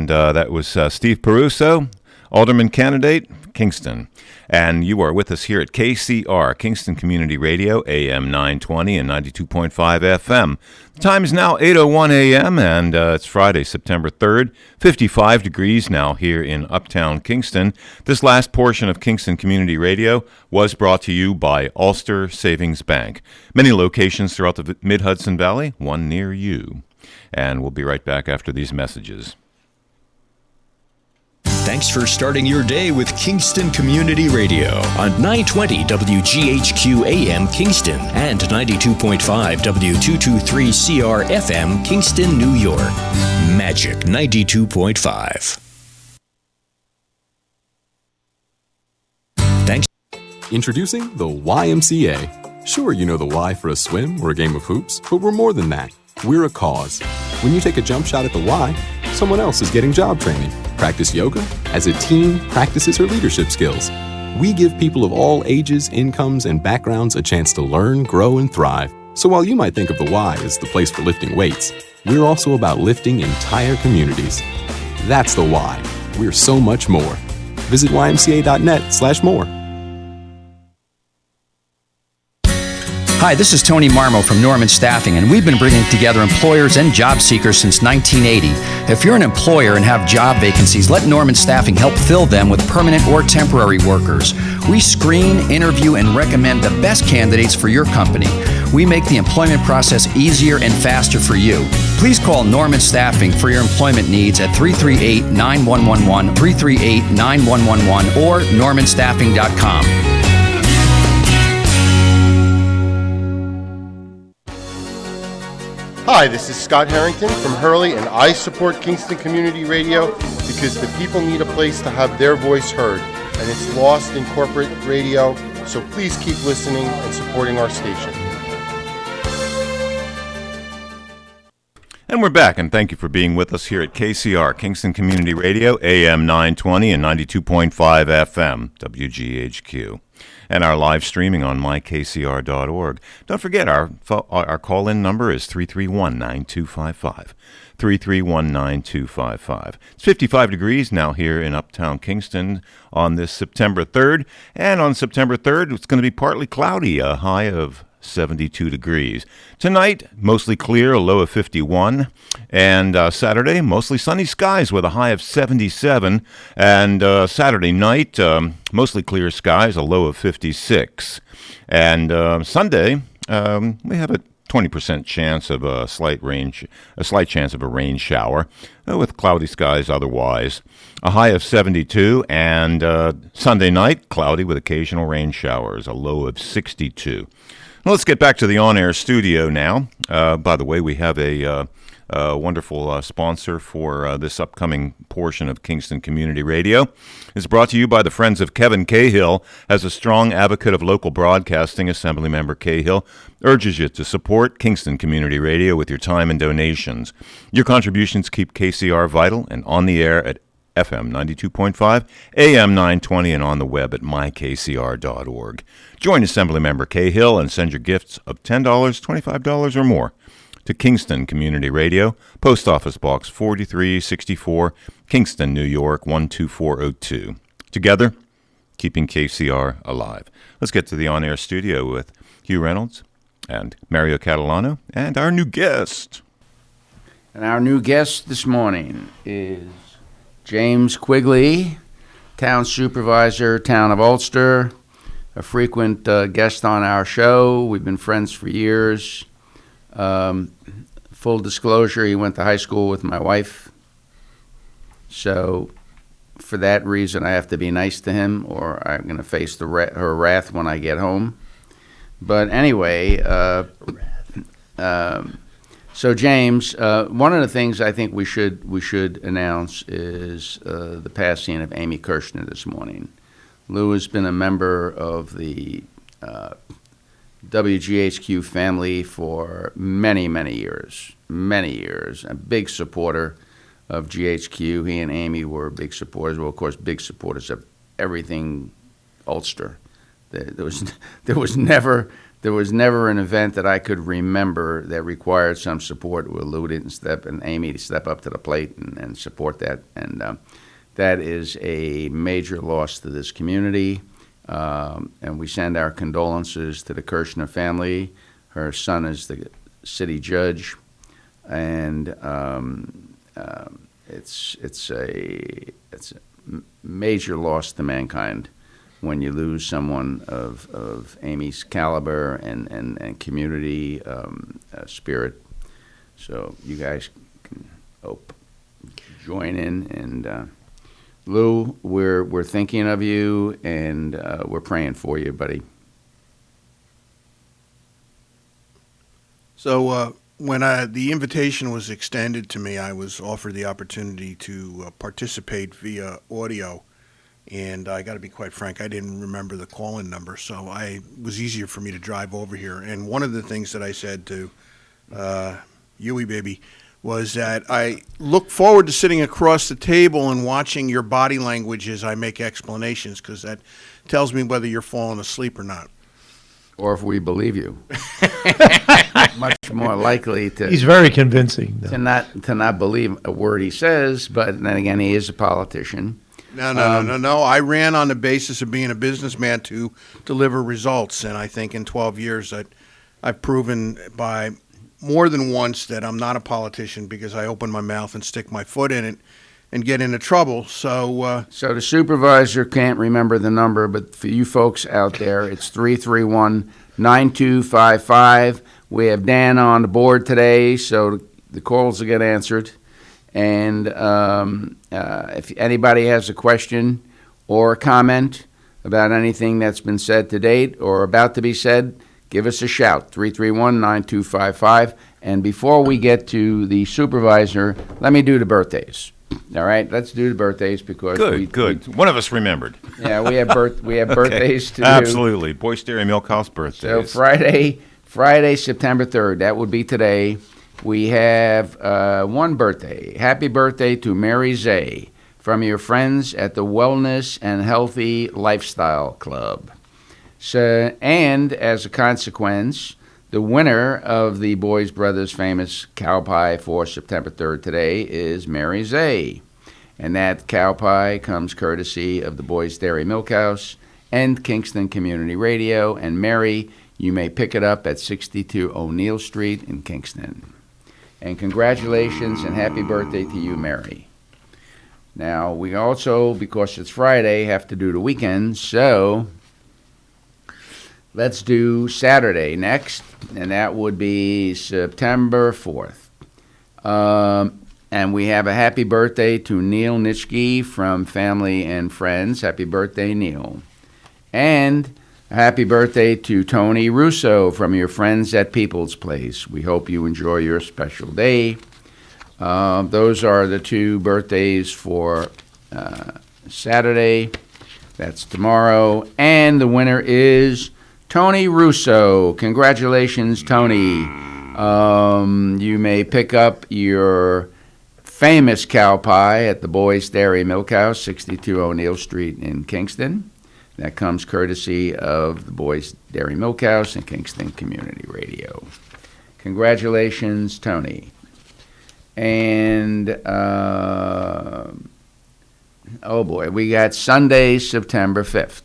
that was Steve Peruso, Alderman candidate, Kingston. And you are with us here at KCR, Kingston Community Radio, AM 920 and 92.5 FM. The time is now 8:01 a.m., and it's Friday, September 3rd, 55 degrees now here in Uptown Kingston. This last portion of Kingston Community Radio was brought to you by Ulster Savings Bank. Many locations throughout the Mid-Hudson Valley, one near you. And we'll be right back after these messages. Thanks for starting your day with Kingston Community Radio on 920 WGHQ AM Kingston and 92.5 W223CR FM Kingston, New York. Magic 92.5. Thanks. Introducing the YMCA. Sure, you know the Y for a swim or a game of hoops, but we're more than that. We're a cause. When you take a jump shot at the Y, someone else is getting job training. Practice yoga as a team practices her leadership skills. We give people of all ages, incomes, and backgrounds a chance to learn, grow, and thrive. So while you might think of the Y as the place for lifting weights, we're also about lifting entire communities. That's the Y. We're so much more. Visit ymca.net/more. Hi, this is Tony Marmo from Norman Staffing, and we've been bringing together employers and job seekers since 1980. If you're an employer and have job vacancies, let Norman Staffing help fill them with permanent or temporary workers. We screen, interview, and recommend the best candidates for your company. We make the employment process easier and faster for you. Please call Norman Staffing for your employment needs at 338-9111, 338-9111, or normanstaffing.com. Hi, this is Scott Harrington from Hurley, and I support Kingston Community Radio because the people need a place to have their voice heard, and it's lost in corporate radio, so please keep listening and supporting our station. And we're back, and thank you for being with us here at KCR, Kingston Community Radio, AM 920 and 92.5 FM, WGHQ. And our live streaming on mykcr.org. Don't forget, our call-in number is 331-9255. 331-9255. It's 55 degrees now here in Uptown Kingston on this September 3rd. And on September 3rd, it's going to be partly cloudy, a high of 72 degrees. Tonight, mostly clear, a low of 51. And Saturday, mostly sunny skies with a high of 77. And Saturday night, mostly clear skies, a low of 56. And Sunday, we have a 20% chance of a slight chance of a rain shower, with cloudy skies otherwise. A high of 72, and Sunday night, cloudy with occasional rain showers, a low of 62. Well, let's get back to the on-air studio now. By the way, we have a wonderful sponsor for this upcoming portion of Kingston Community Radio. It's brought to you by the Friends of Kevin Cahill. As a strong advocate of local broadcasting, Assemblymember Cahill urges you to support Kingston Community Radio with your time and donations. Your contributions keep KCR vital and on the air at FM 92.5, AM 920, and on the web at mykcr.org. Join Assemblymember Cahill and send your gifts of $10, $25, or more to Kingston Community Radio, Post Office Box 4364, Kingston, New York 12402. Together, keeping KCR alive. Let's get to the on-air studio with Hugh Reynolds and Mario Catalano and our new guest. And our new guest this morning is James Quigley, Town Supervisor, Town of Ulster, a frequent guest on our show. We've been friends for years. Full disclosure, he went to high school with my wife. So for that reason, I have to be nice to him, or I'm going to face her wrath when I get home. But anyway, so James, one of the things I think we should announce is the passing of Amy Kirshner this morning. Lou has been a member of the WGHQ family for many, many years, a big supporter of GHQ. He and Amy were big supporters, well, of course, big supporters of everything Ulster. There was never an event that I could remember that required some support where Lou didn't and Amy to step up to the plate and support that. And that is a major loss to this community. And we send our condolences to the Kirshner family. Her son is the city judge, and it's a major loss to mankind when you lose someone of Amy's caliber and community spirit. So you guys can join in, and Lou, we're thinking of you, and we're praying for you, buddy. So when the invitation was extended to me, I was offered the opportunity to participate via audio. And I got to be quite frank, I didn't remember the call-in number, so it was easier for me to drive over here. And one of the things that I said to Huey, baby, was that I look forward to sitting across the table and watching your body language as I make explanations, because that tells me whether you're falling asleep or not. Or if we believe you. Much more likely to. He's very convincing. To not believe a word he says, but then again, he is a politician. No. I ran on the basis of being a businessman to deliver results, and I think in 12 years that I've proven by more than once that I'm not a politician, because I open my mouth and stick my foot in it and get into trouble. So the supervisor can't remember the number, but for you folks out there, it's 331-9255. We have Dan on the board today, so the calls will get answered. And if anybody has a question or a comment about anything that's been said to date or about to be said, give us a shout, 331-9255. And before we get to the supervisor, let me do the birthdays. All right, let's do the birthdays because good. One of us remembered. Yeah, we have birthdays to do. Absolutely, Boyce Dairy Milk House birthdays. So Friday, September 3rd, that would be today. We have one birthday. Happy birthday to Mary Zay from your friends at the Wellness and Healthy Lifestyle Club. So, and as a consequence, the winner of the Boys Brothers famous cow pie for September 3rd today is Mary Zay. And that cow pie comes courtesy of the Boys Dairy Milk House and Kingston Community Radio. And Mary, you may pick it up at 62 O'Neill Street in Kingston. And congratulations and happy birthday to you, Mary. Now, we also, because it's Friday, have to do the weekend, so let's do Saturday next, and that would be September 4th. And we have a happy birthday to Neil Nitschke from family and friends. Happy birthday, Neil. And a happy birthday to Tony Russo from your friends at People's Place. We hope you enjoy your special day. Those are the two birthdays for Saturday. That's tomorrow. And the winner is Tony Russo. Congratulations, Tony. You may pick up your famous cow pie at the Boys Dairy Milk House, 62 O'Neill Street in Kingston. That comes courtesy of the Boys Dairy Milk House and Kingston Community Radio. Congratulations, Tony. And, oh boy, we got Sunday, September 5th.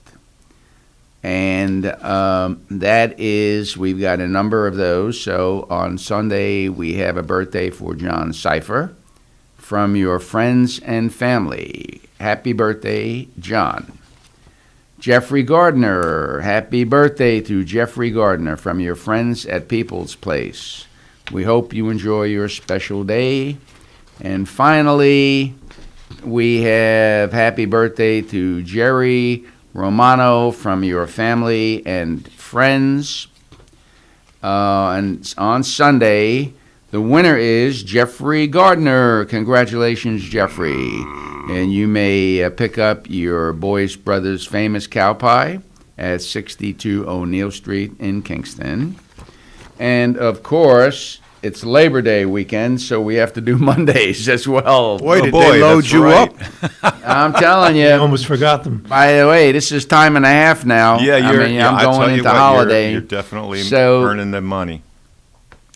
And that is, we've got a number of those. So on Sunday, we have a birthday for John Cipher from your friends and family. Happy birthday, John. Jeffrey Gardner, happy birthday to Jeffrey Gardner from your friends at People's Place. We hope you enjoy your special day. And finally, we have happy birthday to Jerry Romano from your family and friends. And on Sunday, the winner is Jeffrey Gardner. Congratulations, Jeffrey. And you may pick up your Boys Brothers famous cow pie at 62 O'Neill Street in Kingston. And, of course, it's Labor Day weekend, so we have to do Mondays as well. Boy, did they load you up. I'm telling you. I almost forgot them. By the way, this is time and a half now. Yeah, I'm going into holiday. You're definitely So- earning the money.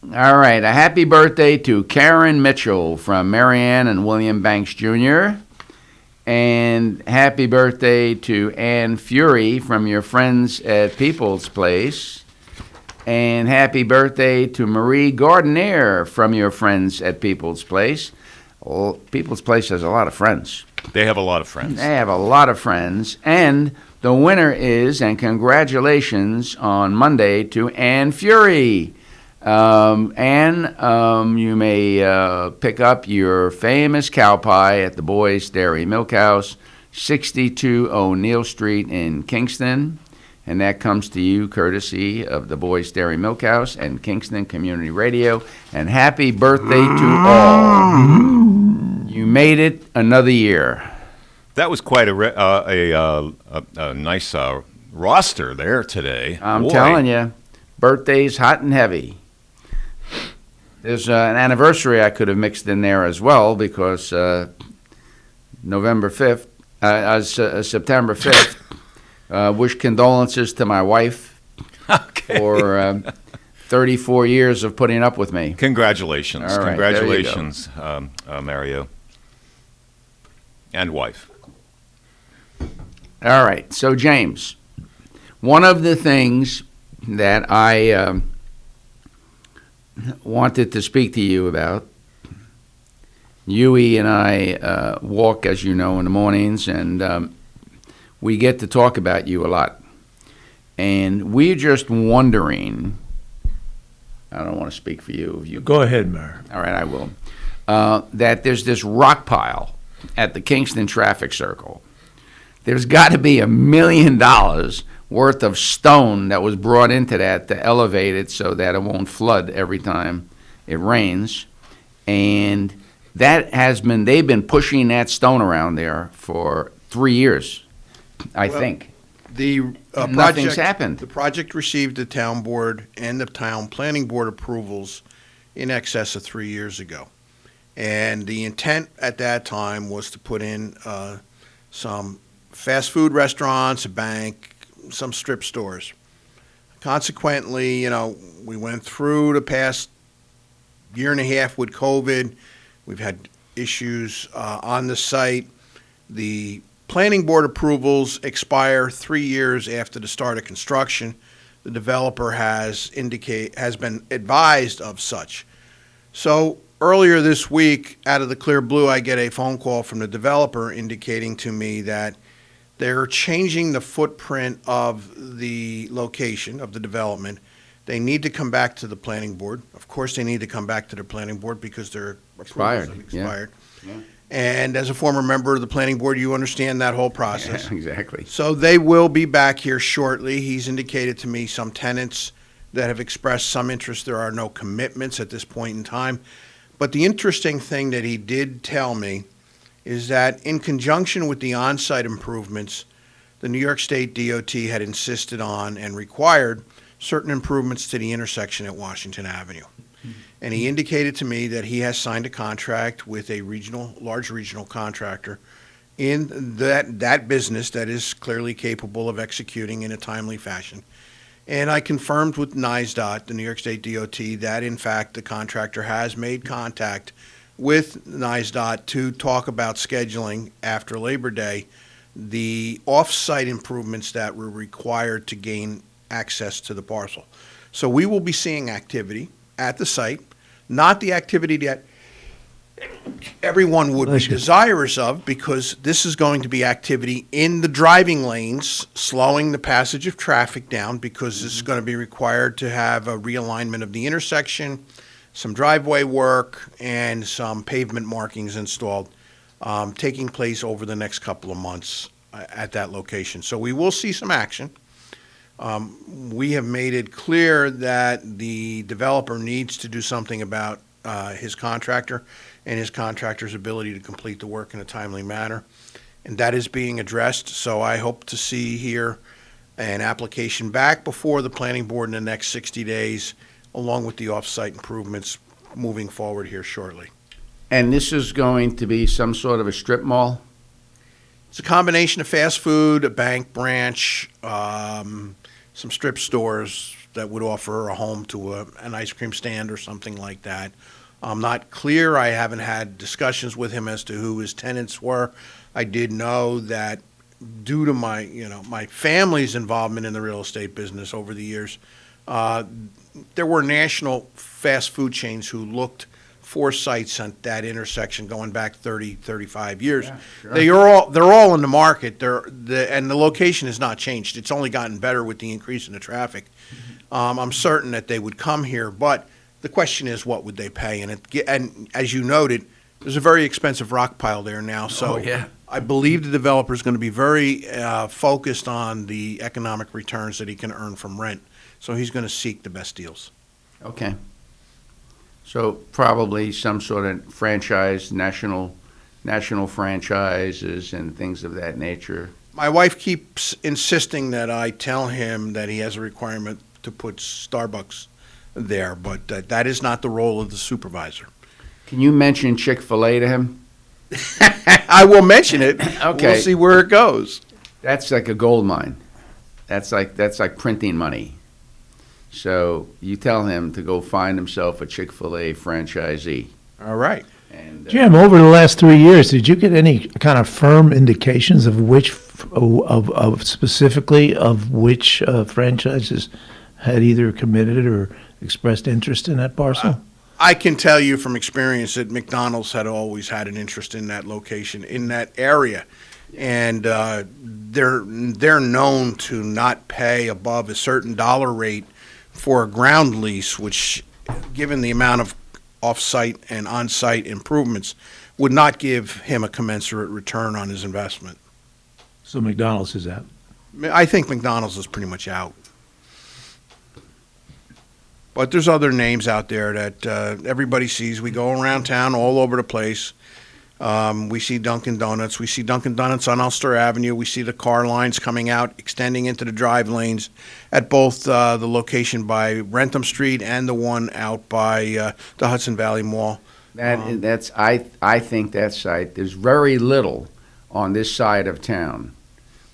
All right, a happy birthday to Karen Mitchell from Marianne and William Banks Jr. And happy birthday to Ann Fury from your friends at People's Place. And happy birthday to Marie Gardner from your friends at People's Place. Well, People's Place has a lot of friends. They have a lot of friends. They have a lot of friends. And the winner is, and congratulations on Monday to Ann Fury. Ann, you may pick up your famous cow pie at the Boys Dairy Milk House, 62 O'Neill Street in Kingston. And that comes to you courtesy of the Boys Dairy Milk House and Kingston Community Radio. And happy birthday to all. You made it another year. That was quite a nice roster there today. I'm Boy. telling you, birthdays hot and heavy. There's an anniversary I could have mixed in there as well because September 5th. Wish condolences to my wife for 34 years of putting up with me. Congratulations. All right, Congratulations, Mario. And wife. All right. So, James, one of the things that I wanted to speak to you about, Hughie and I walk, as you know, in the mornings, and we get to talk about you a lot. And we're just wondering, I don't want to speak for you. Go ahead, Mayor. All right, I will. That there's this rock pile at the Kingston traffic circle. There's got to be $1 million worth of stone that was brought into that to elevate it so that it won't flood every time it rains. And that they've been pushing that stone around there for 3 years, I think. The nothing's happened. The project received the town board and the town planning board approvals in excess of 3 years ago. And the intent at that time was to put in some fast food restaurants, a bank, some strip stores. Consequently, we went through the past year and a half with COVID. We've had issues on the site. The planning board approvals expire 3 years after the start of construction. The developer has been advised of such. So earlier this week, out of the clear blue, I get a phone call from the developer indicating to me that they're changing the footprint of the location of the development. They need to come back to the planning board. Of course, they need to come back to the planning board because their approvals have expired. Yeah. And as a former member of the planning board, you understand that whole process. Yeah, exactly. So they will be back here shortly. He's indicated to me some tenants that have expressed some interest. There are no commitments at this point in time. But the interesting thing that he did tell me is that in conjunction with the on-site improvements, the New York State DOT had insisted on and required certain improvements to the intersection at Washington Avenue. and he indicated to me that he has signed a contract with a large regional contractor in that business that is clearly capable of executing in a timely fashion. And I confirmed with NYSDOT, the New York State DOT, that in fact the contractor has made contact with NYSDOT to talk about scheduling after Labor Day the off-site improvements that were required to gain access to the parcel. So we will be seeing activity at the site, not the activity that everyone would be desirous of, because this is going to be activity in the driving lanes, slowing the passage of traffic down, because this is going to be required to have a realignment of the intersection, some driveway work, and some pavement markings installed, taking place over the next couple of months at that location. So we will see some action. We have made it clear that the developer needs to do something about his contractor and his contractor's ability to complete the work in a timely manner. And that is being addressed. So I hope to see here an application back before the planning board in the next 60 days, along with the off-site improvements moving forward here shortly. And this is going to be some sort of a strip mall? It's a combination of fast food, a bank branch, some strip stores that would offer a home to an ice cream stand or something like that. I'm not clear. I haven't had discussions with him as to who his tenants were. I did know that due to my family's involvement in the real estate business over the years, there were national fast food chains who looked for sites at that intersection going back 30, 35 years. Yeah, sure. They're all in the market. And the location has not changed. It's only gotten better with the increase in the traffic. I'm certain that they would come here, but the question is, what would they pay? And as you noted, there's a very expensive rock pile there now. So yeah. I believe the developer is going to be very focused on the economic returns that he can earn from rent. So he's going to seek the best deals. Okay. So probably some sort of franchise, national franchises and things of that nature. My wife keeps insisting that I tell him that he has a requirement to put Starbucks there, but that is not the role of the supervisor. Can you mention Chick-fil-A to him? I will mention it. Okay. We'll see where it goes. That's like a gold mine. That's like printing money. So you tell him to go find himself a Chick-fil-A franchisee. All right. And, Jim, over the last 3 years, did you get any kind of firm indications of which, of specifically of which franchises had either committed or expressed interest in that parcel? I can tell you from experience that McDonald's had always had an interest in that location, in that area. And they're known to not pay above a certain dollar rate for a ground lease, which, given the amount of off-site and on-site improvements, would not give him a commensurate return on his investment. So McDonald's is out. I think McDonald's is pretty much out. But there's other names out there that everybody sees. We go around town all over the place. We see Dunkin' Donuts. We see Dunkin' Donuts on Ulster Avenue. We see the car lines coming out, extending into the drive lanes at both the location by Rentham Street and the one out by the Hudson Valley Mall. I think that site, there's very little on this side of town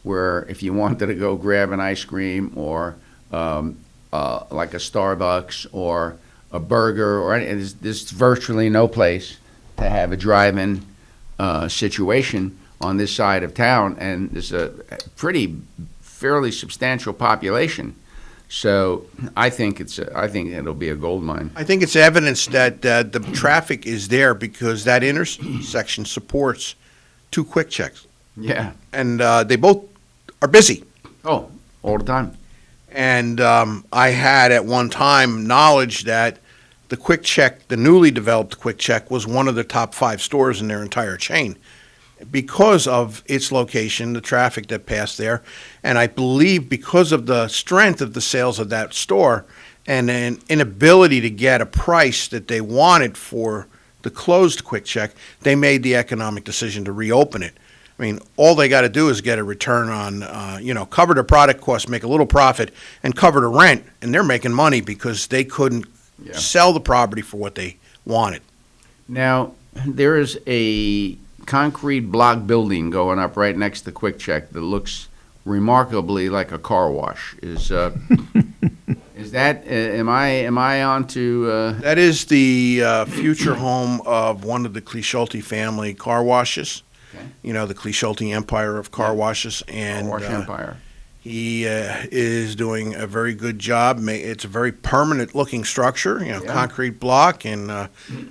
where if you wanted to go grab an ice cream or like a Starbucks or a burger or there's virtually no place to have a drive-in situation on this side of town, and there's a fairly substantial population. So I think it'll be a gold mine. I think it's evidence that the traffic is there because that intersection supports 2 quick checks. Yeah. And they both are busy. Oh, all the time. And I had at one time knowledge that the Quick Check, the newly developed Quick Check, was one of the top 5 stores in their entire chain because of its location, the traffic that passed there. And I believe because of the strength of the sales of that store and an inability to get a price that they wanted for the closed Quick Check, they made the economic decision to reopen it. I mean, all they got to do is get a return on, cover the product cost, make a little profit, and cover the rent, and they're making money because they couldn't sell the property for what they wanted. Now, there is a concrete block building going up right next to Quick Check that looks remarkably like a car wash. Is that am I on to? That is the future home of one of the Clisciolti family car washes. Okay. You know, the Clisciolti empire of car washes, and Car wash empire. he is doing a very good job. It's a very permanent looking structure, concrete block and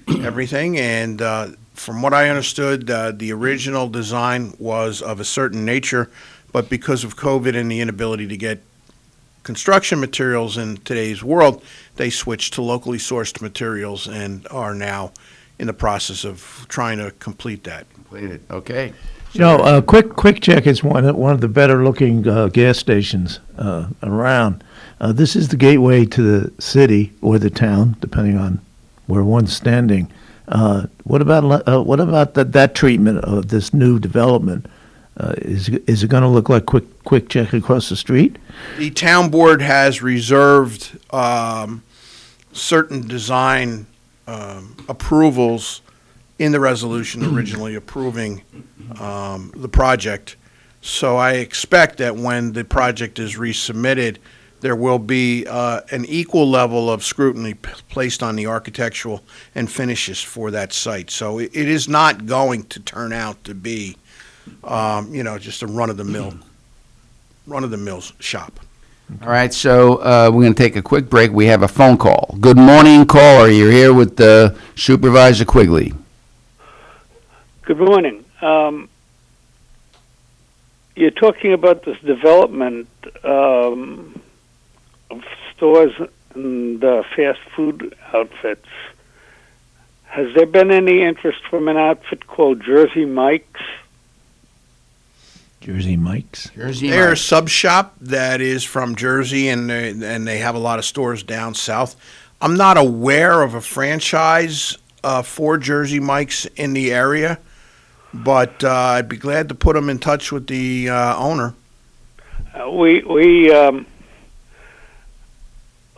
everything. And from what I understood, the original design was of a certain nature, but because of COVID and the inability to get construction materials in today's world, they switched to locally sourced materials and are now in the process of trying to complete that. Completed. Okay. Quick Check is one of the better looking gas stations around. This is the gateway to the city or the town, depending on where one's standing. What about that treatment of this new development? Is it going to look like Quick Check across the street? The town board has reserved certain design approvals in the resolution originally approving the project. So I expect that when the project is resubmitted, there will be an equal level of scrutiny placed on the architectural and finishes for that site. So it is not going to turn out to be, just a run-of-the-mill shop. All right, so we're going to take a quick break. We have a phone call. Good morning, caller. You're here with Supervisor Quigley. Good morning. You're talking about this development of stores and fast food outfits. Has there been any interest from an outfit called Jersey Mike's? Jersey Mike's? They're a sub shop that is from Jersey, and they have a lot of stores down south. I'm not aware of a franchise for Jersey Mike's in the area, but I'd be glad to put them in touch with the owner. We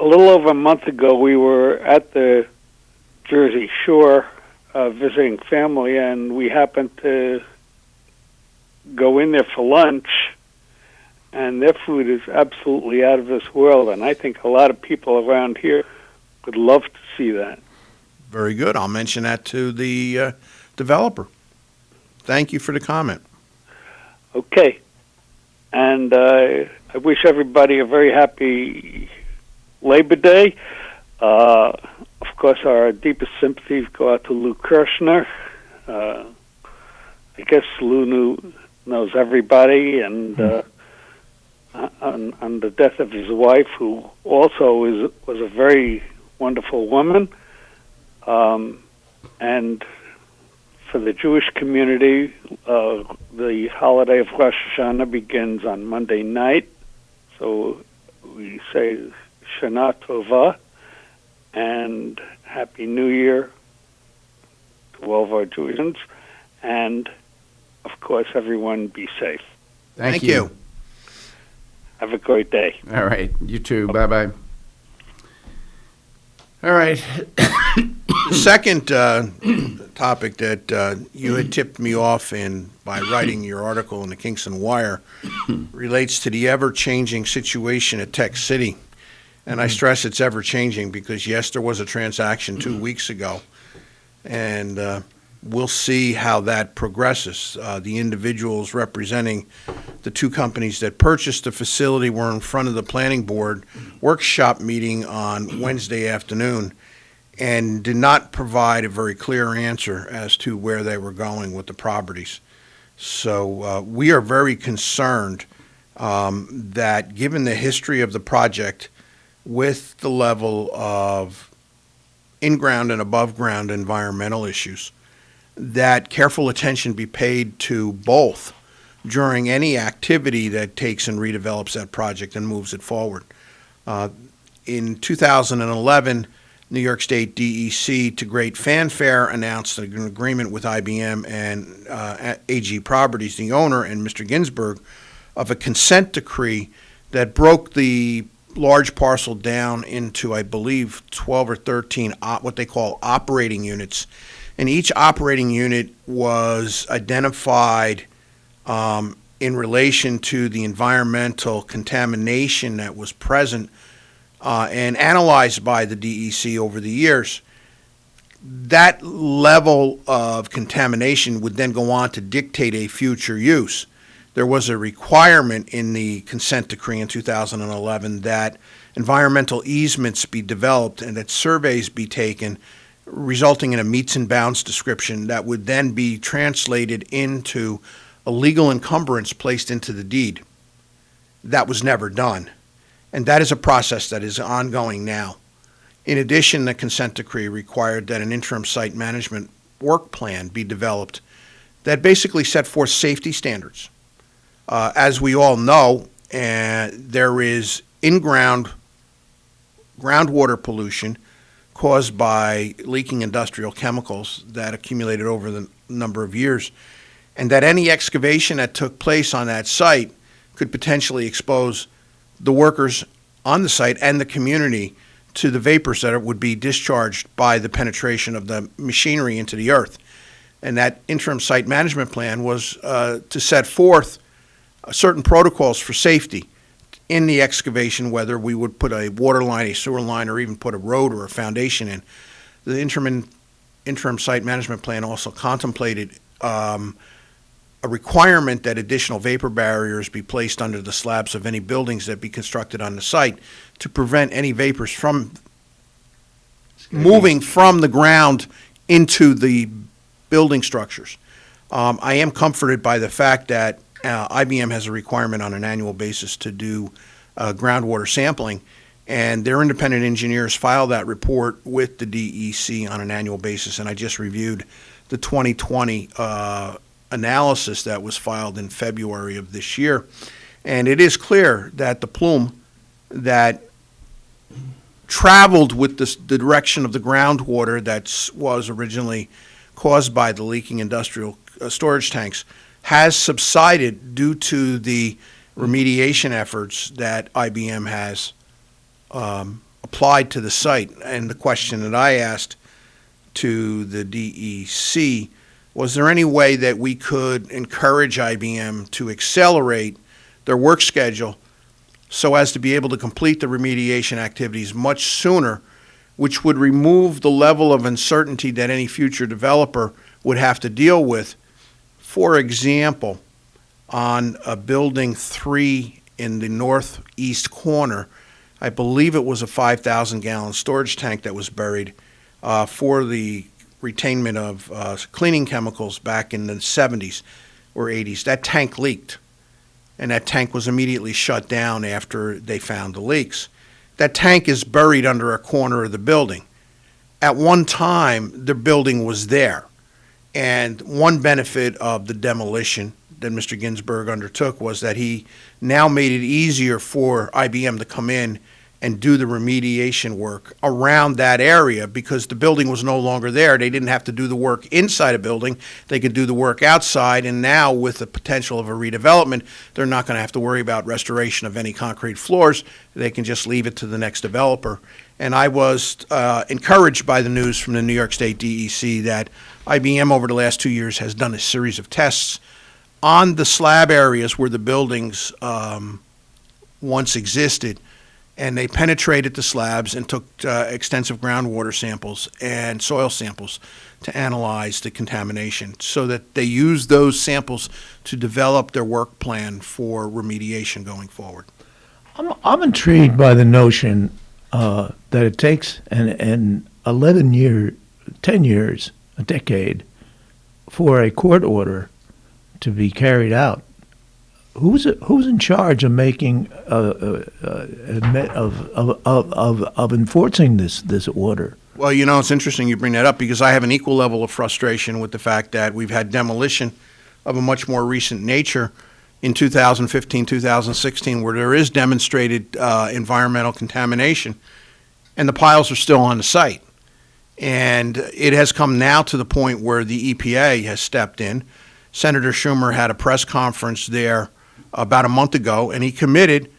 a little over a month ago, we were at the Jersey Shore visiting family, and we happened to go in there for lunch, and their food is absolutely out of this world, and I think a lot of people around here would love to see that. Very good. I'll mention that to the developer. Thank you for the comment. Okay. And I wish everybody a very happy Labor Day. Of course, our deepest sympathies go out to Lou Kirshner. I guess Lou knows everybody, and on the death of his wife, who also was a very wonderful woman. And for the Jewish community, the holiday of Rosh Hashanah begins on Monday night. So we say Shana Tova and Happy New Year to all of our Jewish friends. And, of course, everyone be safe. Thank you. Have a great day. All right. You too. Bye-bye. All right. The second topic that you had tipped me off in by writing your article in the Kingston Wire relates to the ever-changing situation at Tech City. And I stress it's ever-changing because, yes, there was a transaction 2 weeks ago, and we'll see how that progresses. The individuals representing the two companies that purchased the facility were in front of the planning board workshop meeting on Wednesday afternoon and did not provide a very clear answer as to where they were going with the properties. So we are very concerned that given the history of the project with the level of in-ground and above-ground environmental issues, that careful attention be paid to both during any activity that takes and redevelops that project and moves it forward. In 2011, New York State DEC, to great fanfare, announced an agreement with IBM and AG Properties, the owner, and Mr. Ginsburg, of a consent decree that broke the large parcel down into, I believe, 12 or 13 what they call operating units. And each operating unit was identified in relation to the environmental contamination that was present and analyzed by the DEC over the years. That level of contamination would then go on to dictate a future use. There was a requirement in the consent decree in 2011 that environmental easements be developed and that surveys be taken, resulting in a meets and bounds description that would then be translated into a legal encumbrance placed into the deed. That was never done. And that is a process that is ongoing now. In addition, the consent decree required that an interim site management work plan be developed that basically set forth safety standards. As we all know, there is groundwater pollution caused by leaking industrial chemicals that accumulated over the number of years, and that any excavation that took place on that site could potentially expose the workers on the site and the community to the vapors that would be discharged by the penetration of the machinery into the earth. And that interim site management plan was to set forth certain protocols for safety in the excavation, whether we would put a water line, a sewer line, or even put a road or a foundation in. The interim site management plan also contemplated a requirement that additional vapor barriers be placed under the slabs of any buildings that be constructed on the site to prevent any vapors from moving from the ground into the building structures. I am comforted by the fact that IBM has a requirement on an annual basis to do groundwater sampling, and their independent engineers file that report with the DEC on an annual basis, and I just reviewed the 2020 analysis that was filed in February of this year. And it is clear that the plume that traveled with the direction of the groundwater that was originally caused by the leaking industrial storage tanks has subsided due to the remediation efforts that IBM has applied to the site. And the question that I asked to the DEC, was there any way that we could encourage IBM to accelerate their work schedule so as to be able to complete the remediation activities much sooner, which would remove the level of uncertainty that any future developer would have to deal with? For example, on building 3 in the northeast corner, I believe it was a 5,000-gallon storage tank that was buried for the retainment of cleaning chemicals back in the 70s or 80s. That tank leaked, and that tank was immediately shut down after they found the leaks. That tank is buried under a corner of the building. At one time, the building was there, and one benefit of the demolition that Mr. Ginsburg undertook was that he now made it easier for IBM to come in and do the remediation work around that area because the building was no longer there. They didn't have to do the work inside a building. They could do the work outside, and now with the potential of a redevelopment, they're not going to have to worry about restoration of any concrete floors. They can just leave it to the next developer. And I was encouraged by the news from the New York State DEC that IBM over the last 2 years has done a series of tests on the slab areas where the buildings once existed, and they penetrated the slabs and took extensive groundwater samples and soil samples to analyze the contamination so that they used those samples to develop their work plan for remediation going forward. I'm intrigued by the notion that it takes an 10 years, a decade, for a court order to be carried out. Who's in charge of making of enforcing this order? Well, you know, it's interesting you bring that up because I have an equal level of frustration with the fact that we've had demolition of a much more recent nature in 2015, 2016, where there is demonstrated environmental contamination, and the piles are still on the site. And it has come now to the point where the EPA has stepped in. Senator Schumer had a press conference there about a month ago, and he committed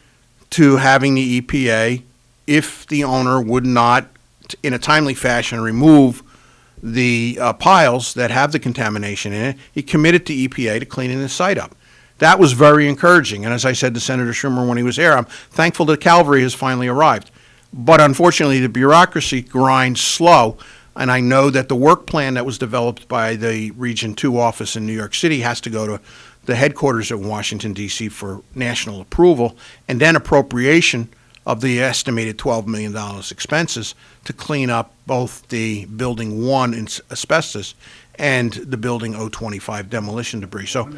to having the EPA, if the owner would not, in a timely fashion, remove the piles that have the contamination in it, he committed to EPA to cleaning the site up. That was very encouraging. And as I said to Senator Schumer when he was here, I'm thankful that Calvary has finally arrived. But unfortunately, the bureaucracy grinds slow. And I know that the work plan that was developed by the Region 2 office in New York City has to go to the headquarters at Washington, D.C. for national approval, and then appropriation of the estimated $12 million expenses to clean up both the Building 1 asbestos and the Building 025 demolition debris. So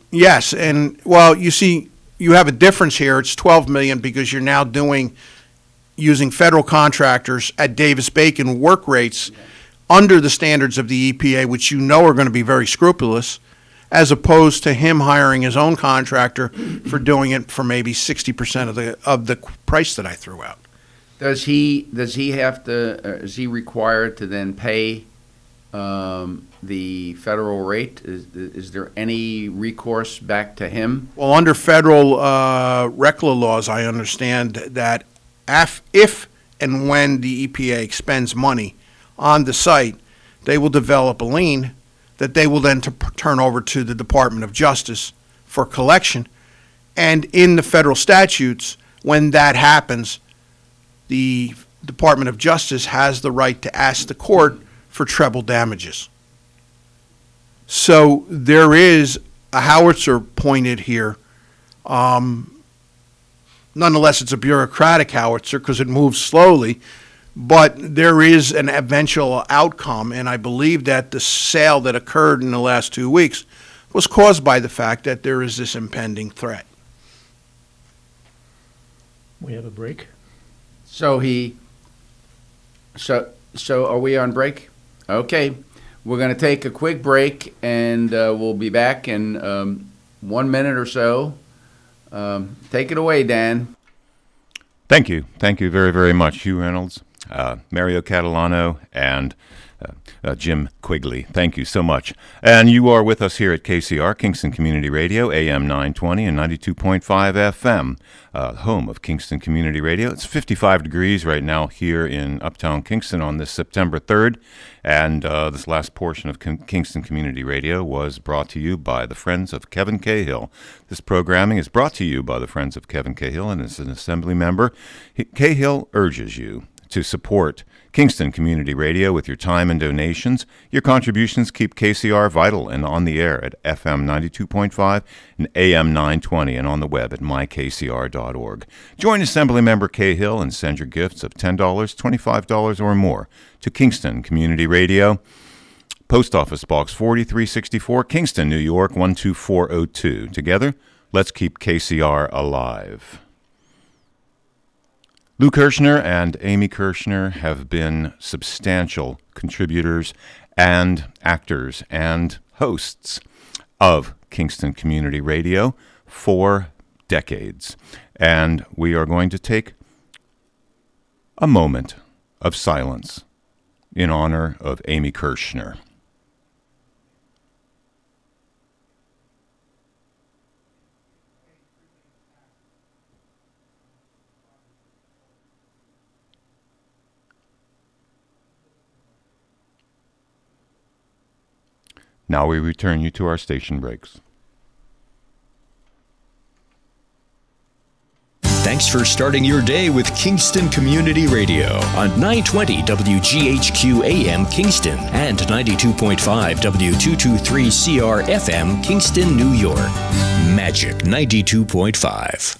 yes, and well, you see, you have a difference here. It's $12 million because you're now using federal contractors at Davis-Bacon work rates under the standards of the EPA, which you know are going to be very scrupulous, as opposed to him hiring his own contractor for doing it for maybe 60% of the price that I threw out. Does he have to? Is he required to then pay the federal rate? Is there any recourse back to him? Well, under federal RCRA laws, I understand that if and when the EPA expends money on the site, they will develop a lien that they will then turn over to the Department of Justice for collection. And in the federal statutes, when that happens, the Department of Justice has the right to ask the court for treble damages. So there is a howitzer pointed here. Nonetheless, it's a bureaucratic howitzer because it moves slowly, but there is an eventual outcome, and I believe that the sale that occurred in the last 2 weeks was caused by the fact that there is this impending threat. We have a break. So are we on break? Okay, we're going to take a quick break, and we'll be back in 1 minute or so. Take it away, Dan. Thank you very, very much, Hugh Reynolds, Mario Catalano, and Jim Quigley. Thank you so much. And you are with us here at KCR, Kingston Community Radio, AM 920 and 92.5 FM, home of Kingston Community Radio. It's 55 degrees right now here in Uptown Kingston on this September 3rd. And this last portion of Kingston Community Radio was brought to you by the Friends of Kevin Cahill. This programming is brought to you by the Friends of Kevin Cahill, and as an assembly member, Cahill urges you to support Kingston Community Radio with your time and donations. Your contributions keep KCR vital and on the air at FM 92.5 and AM 920 and on the web at mykcr.org. Join Assemblymember Cahill and send your gifts of $10, $25 or more to Kingston Community Radio. Post Office Box 4364, Kingston, New York 12402. Together, let's keep KCR alive. Lou Kirshner and Amy Kirshner have been substantial contributors and actors and hosts of Kingston Community Radio for decades. And we are going to take a moment of silence in honor of Amy Kirshner. Now we return you to our station breaks. Thanks for starting your day with Kingston Community Radio on 920 WGHQ AM Kingston and 92.5 W223 CR FM Kingston, New York. Magic 92.5.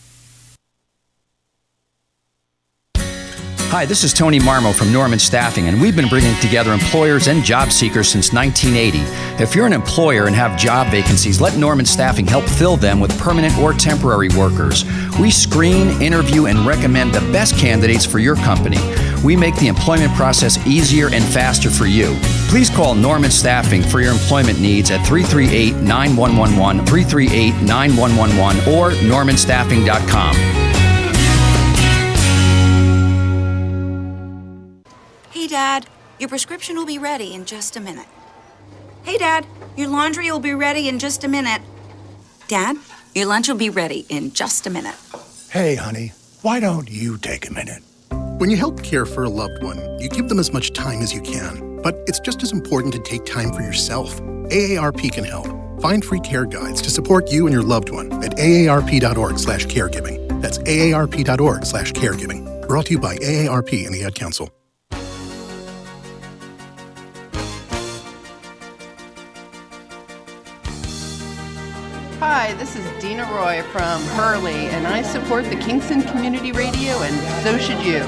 Hi, this is Tony Marmo from Norman Staffing, and we've been bringing together employers and job seekers since 1980. If you're an employer and have job vacancies, let Norman Staffing help fill them with permanent or temporary workers. We screen, interview, and recommend the best candidates for your company. We make the employment process easier and faster for you. Please call Norman Staffing for your employment needs at 338-9111, 338-9111, or normanstaffing.com. Hey, Dad, your prescription will be ready in just a minute. Hey, Dad, your laundry will be ready in just a minute. Dad, Your lunch will be ready in just a minute. Hey, honey, why don't you take a minute? When you help care for a loved one, you give them as much time as you can. But it's just as important to take time for yourself. AARP can help. Find free care guides to support you and your loved one at aarp.org/caregiving. That's aarp.org/caregiving. Brought to you by AARP and the Ad Council. Hi, this is Dina Roy from Hurley, and I support the Kingston Community Radio, and so should you.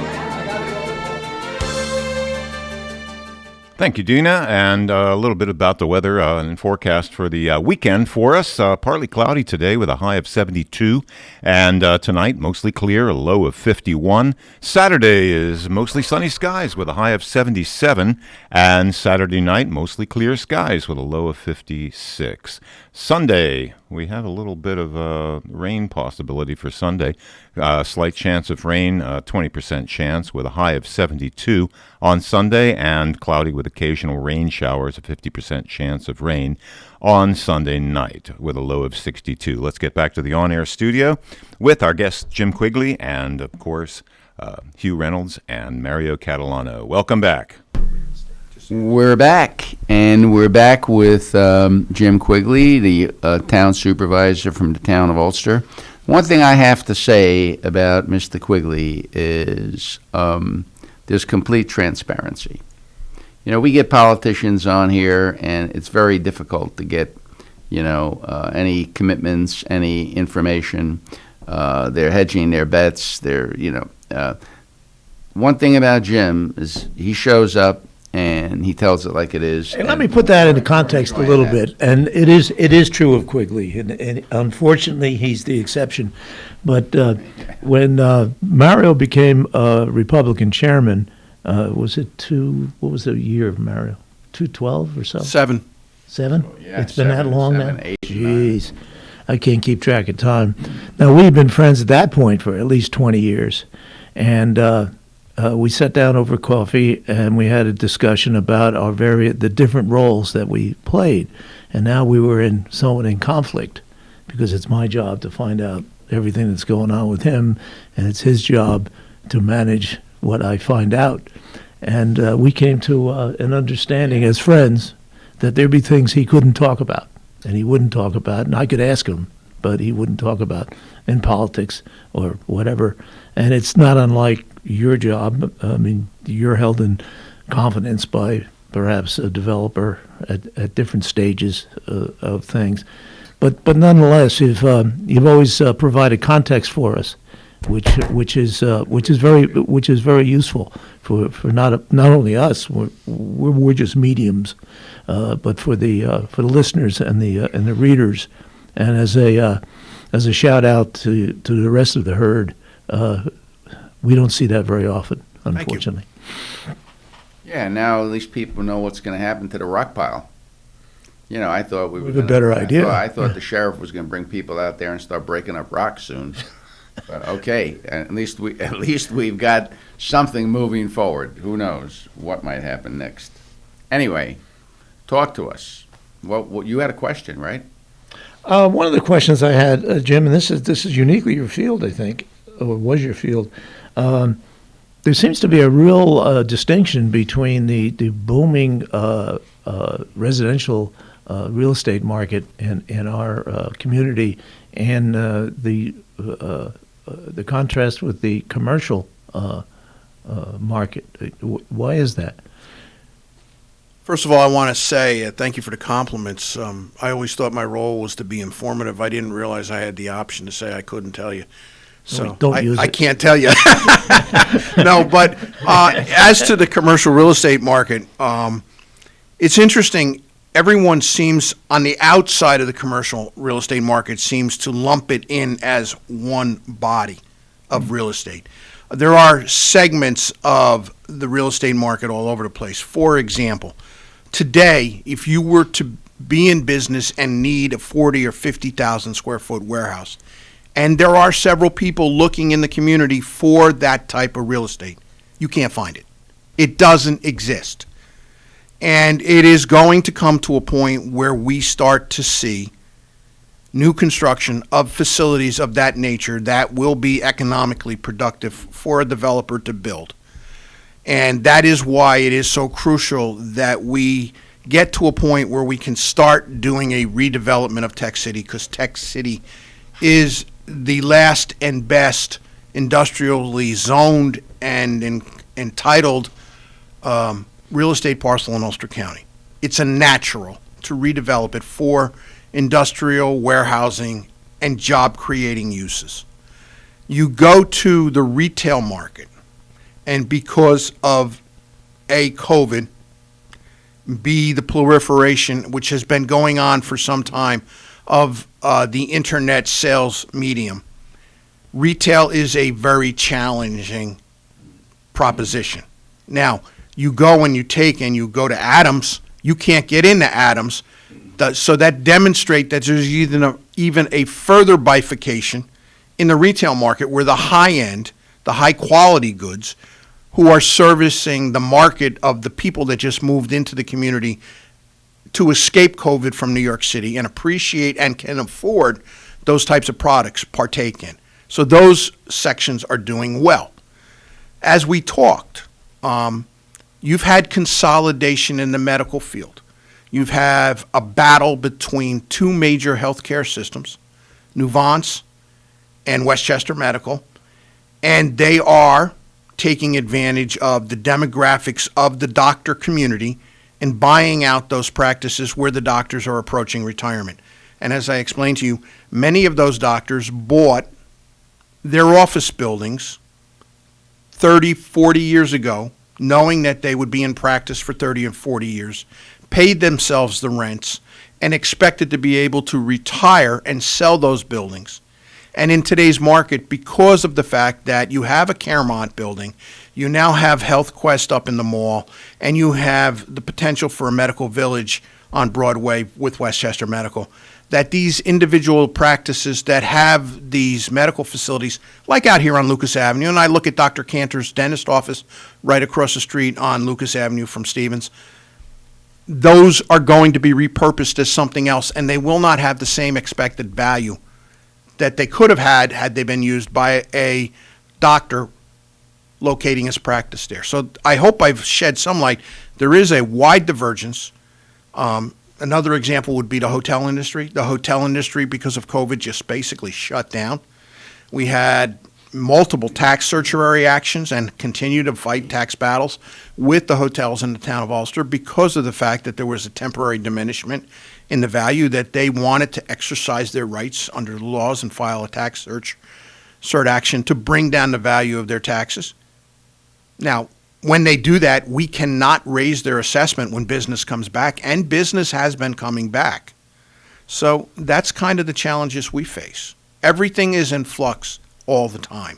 Thank you, Dina. And a little bit about the weather and forecast for the weekend for us. Partly cloudy today with a high of 72. And tonight, mostly clear, a low of 51. Saturday is mostly sunny skies with a high of 77. And Saturday night, mostly clear skies with a low of 56. Sunday, we have a little bit of rain possibility for Sunday. Slight chance of rain, 20% chance with a high of 72 on Sunday, and cloudy with occasional rain showers, a 50% chance of rain on Sunday night with a low of 62. Let's get back to the on-air studio with our guests Jim Quigley and, of course, Hugh Reynolds and Mario Catalano. Welcome back. We're back, and we're back with Jim Quigley, the town supervisor from the town of Ulster. One thing I have to say about Mr. Quigley is there's complete transparency. You know, we get politicians on here, and it's very difficult to get, any commitments, any information. They're hedging their bets. One thing about Jim is he shows up, and he tells it like it is. And let me put that into context a little bit. And it is true of Quigley, and unfortunately he's the exception. But when Mario became Republican chairman, what was the year of Mario? 2012 or so? 7. 7? Oh, yeah, It's been that long 7, now? 8, Jeez. I can't keep track of time. Now, we've been friends at that point for at least 20 years. And we sat down over coffee and we had a discussion about the different roles that we played. And now we were somewhat in conflict because it's my job to find out everything that's going on with him, and it's his job to manage what I find out. And we came to an understanding as friends that there'd be things he couldn't talk about, and he wouldn't talk about, and I could ask him, but he wouldn't talk about in politics or whatever. And it's not unlike your job. I mean, you're held in confidence by perhaps a developer at different stages of things. But nonetheless, you've always provided context for us, which is very useful for not only us. We're just mediums, but for the listeners and the readers, and as a shout out to the rest of the herd. We don't see that very often, unfortunately. Yeah, now at least people know what's going to happen to the rock pile. I thought we have a better idea. I thought the sheriff was going to bring people out there and start breaking up rocks soon. But okay, at least we've got something moving forward. Who knows what might happen next? Anyway, talk to us. Well, you had a question, right? One of the questions I had, Jim, and this is uniquely your field, I think, or was your field. There seems to be a real distinction between the booming residential real estate market in our community and the contrast with the commercial market. Why is that? First of all, I want to say thank you for the compliments. I always thought my role was to be informative. I didn't realize I had the option to say I couldn't tell you. So I can't tell you. No, but as to the commercial real estate market, it's interesting. Everyone seems on the outside of the commercial real estate market seems to lump it in as one body of real estate. There are segments of the real estate market all over the place. For example, today, if you were to be in business and need a 40 or 50,000 square foot warehouse, and there are several people looking in the community for that type of real estate, you can't find it. It doesn't exist. And it is going to come to a point where we start to see new construction of facilities of that nature that will be economically productive for a developer to build. And that is why it is so crucial that we get to a point where we can start doing a redevelopment of Tech City, because Tech City is the last and best industrially zoned and entitled real estate parcel in Ulster County. It's a natural to redevelop it for industrial, warehousing, and job-creating uses. You go to the retail market, and because of A, COVID, B, the proliferation, which has been going on for some time, of the internet sales medium, retail is a very challenging proposition. Now, you go and you go to Adams, you can't get into Adams, so that demonstrates that there's even a further bifurcation in the retail market where the high-end, the high-quality goods, who are servicing the market of the people that just moved into the community to escape COVID from New York City and appreciate and can afford those types of products, partake in. So those sections are doing well. As we talked, you've had consolidation in the medical field. You've had a battle between two major healthcare systems, Nuvance and Westchester Medical, and they are taking advantage of the demographics of the doctor community and buying out those practices where the doctors are approaching retirement. And as I explained to you, many of those doctors bought their office buildings 30, 40 years ago, knowing that they would be in practice for 30 and 40 years, paid themselves the rents, and expected to be able to retire and sell those buildings. And in today's market, because of the fact that you have a Caremont building, you now have Health Quest up in the mall, and you have the potential for a medical village on Broadway with Westchester Medical, that these individual practices that have these medical facilities, like out here on Lucas Avenue, and I look at Dr. Cantor's dentist office right across the street on Lucas Avenue from Stevens, those are going to be repurposed as something else, and they will not have the same expected value that they could have had they been used by a doctor locating his practice there. So I hope I've shed some light. There is a wide divergence. Another example would be the hotel industry. The hotel industry, because of COVID, just basically shut down. We had multiple tax certiorari actions and continue to fight tax battles with the hotels in the town of Ulster because of the fact that there was a temporary diminishment in the value, that they wanted to exercise their rights under the laws and file a tax cert action to bring down the value of their taxes. Now, when they do that, we cannot raise their assessment when business comes back, and business has been coming back. So that's kind of the challenges we face. Everything is in flux all the time.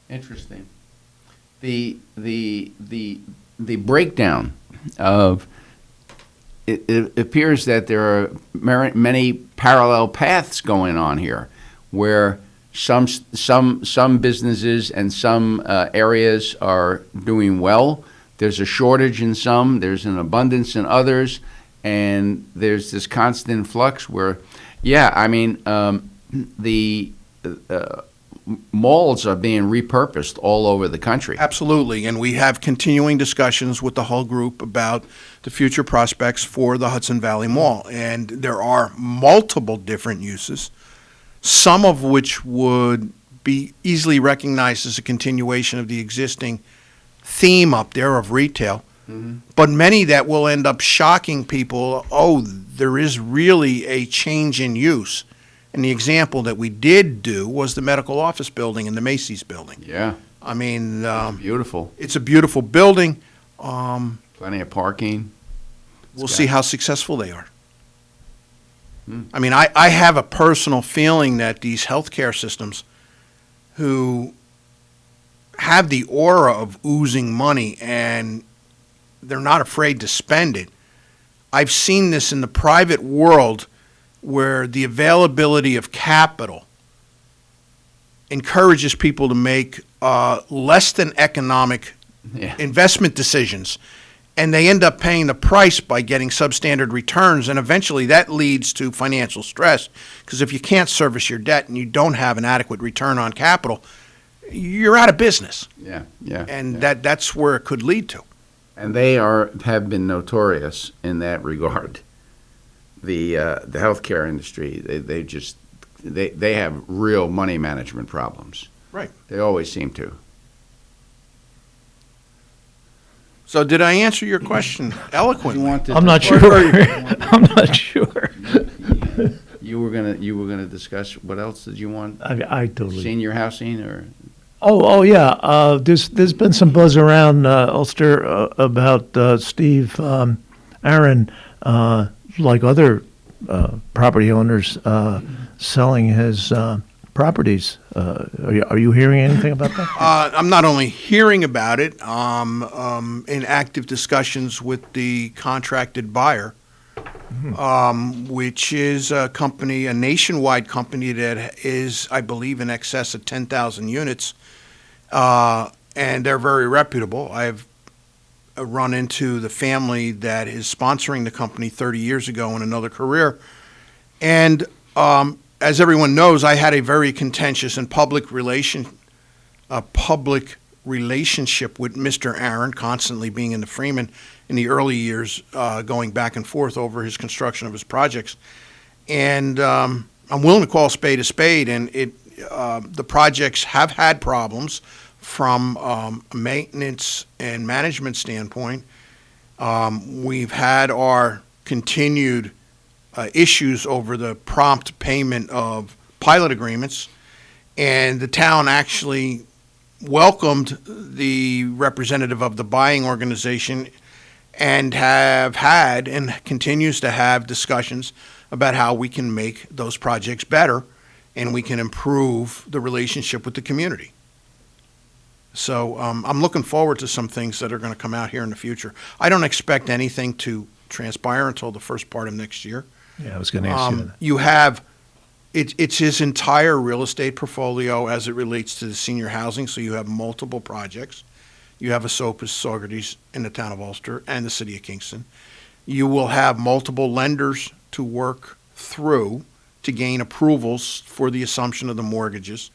Interesting. The breakdown of it appears that there are many parallel paths going on here, where some businesses and some areas are doing well. There's a shortage in some. There's an abundance in others, and there's this constant flux where, the malls are being repurposed all over the country. Absolutely, and we have continuing discussions with the whole group about the future prospects for the Hudson Valley Mall, and there are multiple different uses, some of which would be easily recognized as a continuation of the existing theme up there of retail, but many that will end up shocking people. Oh, there is really a change in use. And the example that we did do was the medical office building and the Macy's building. Yeah. I mean, beautiful. It's a beautiful building. Plenty of parking. We'll see how successful they are. I mean, I have a personal feeling that these healthcare systems who have the aura of oozing money and they're not afraid to spend it. I've seen this in the private world where the availability of capital encourages people to make less than economic investment decisions. and they end up paying the price by getting substandard returns, and eventually that leads to financial stress, because if you can't service your debt and you don't have an adequate return on capital, you're out of business. Yeah. And that's where it could lead to. And they have been notorious in that regard. The healthcare industry, they have real money management problems. Right. They always seem to. So did I answer your question eloquently? I'm not sure. I'm not sure. You were gonna discuss what else did you want? I totally. Senior housing or? Oh yeah. There's been some buzz around Ulster about Steve Aaron, like other property owners, selling his properties. Are you hearing anything about that? I'm not only hearing about it, in active discussions with the contracted buyer, which is a company, a nationwide company that is, I believe, in excess of 10,000 units, and they're very reputable. I've run into the family that is sponsoring the company 30 years ago in another career, and as everyone knows, I had a very contentious and public relationship with Mr. Aaron, constantly being in the Freeman in the early years, going back and forth over his construction of his projects. And I'm willing to call a spade, and the projects have had problems from a maintenance and management standpoint. We've had our continued issues over the prompt payment of pilot agreements, and the town actually welcomed the representative of the buying organization and have had and continues to have discussions about how we can make those projects better and we can improve the relationship with the community. So I'm looking forward to some things that are going to come out here in the future. I don't expect anything to transpire until the first part of next year. Yeah, I was going to ask you that. You have, it's his entire real estate portfolio as it relates to the senior housing, so you have multiple projects. You have Esopus Saugerties in the town of Ulster and the city of Kingston. You will have multiple lenders to work through to gain approvals for the assumption of the mortgages.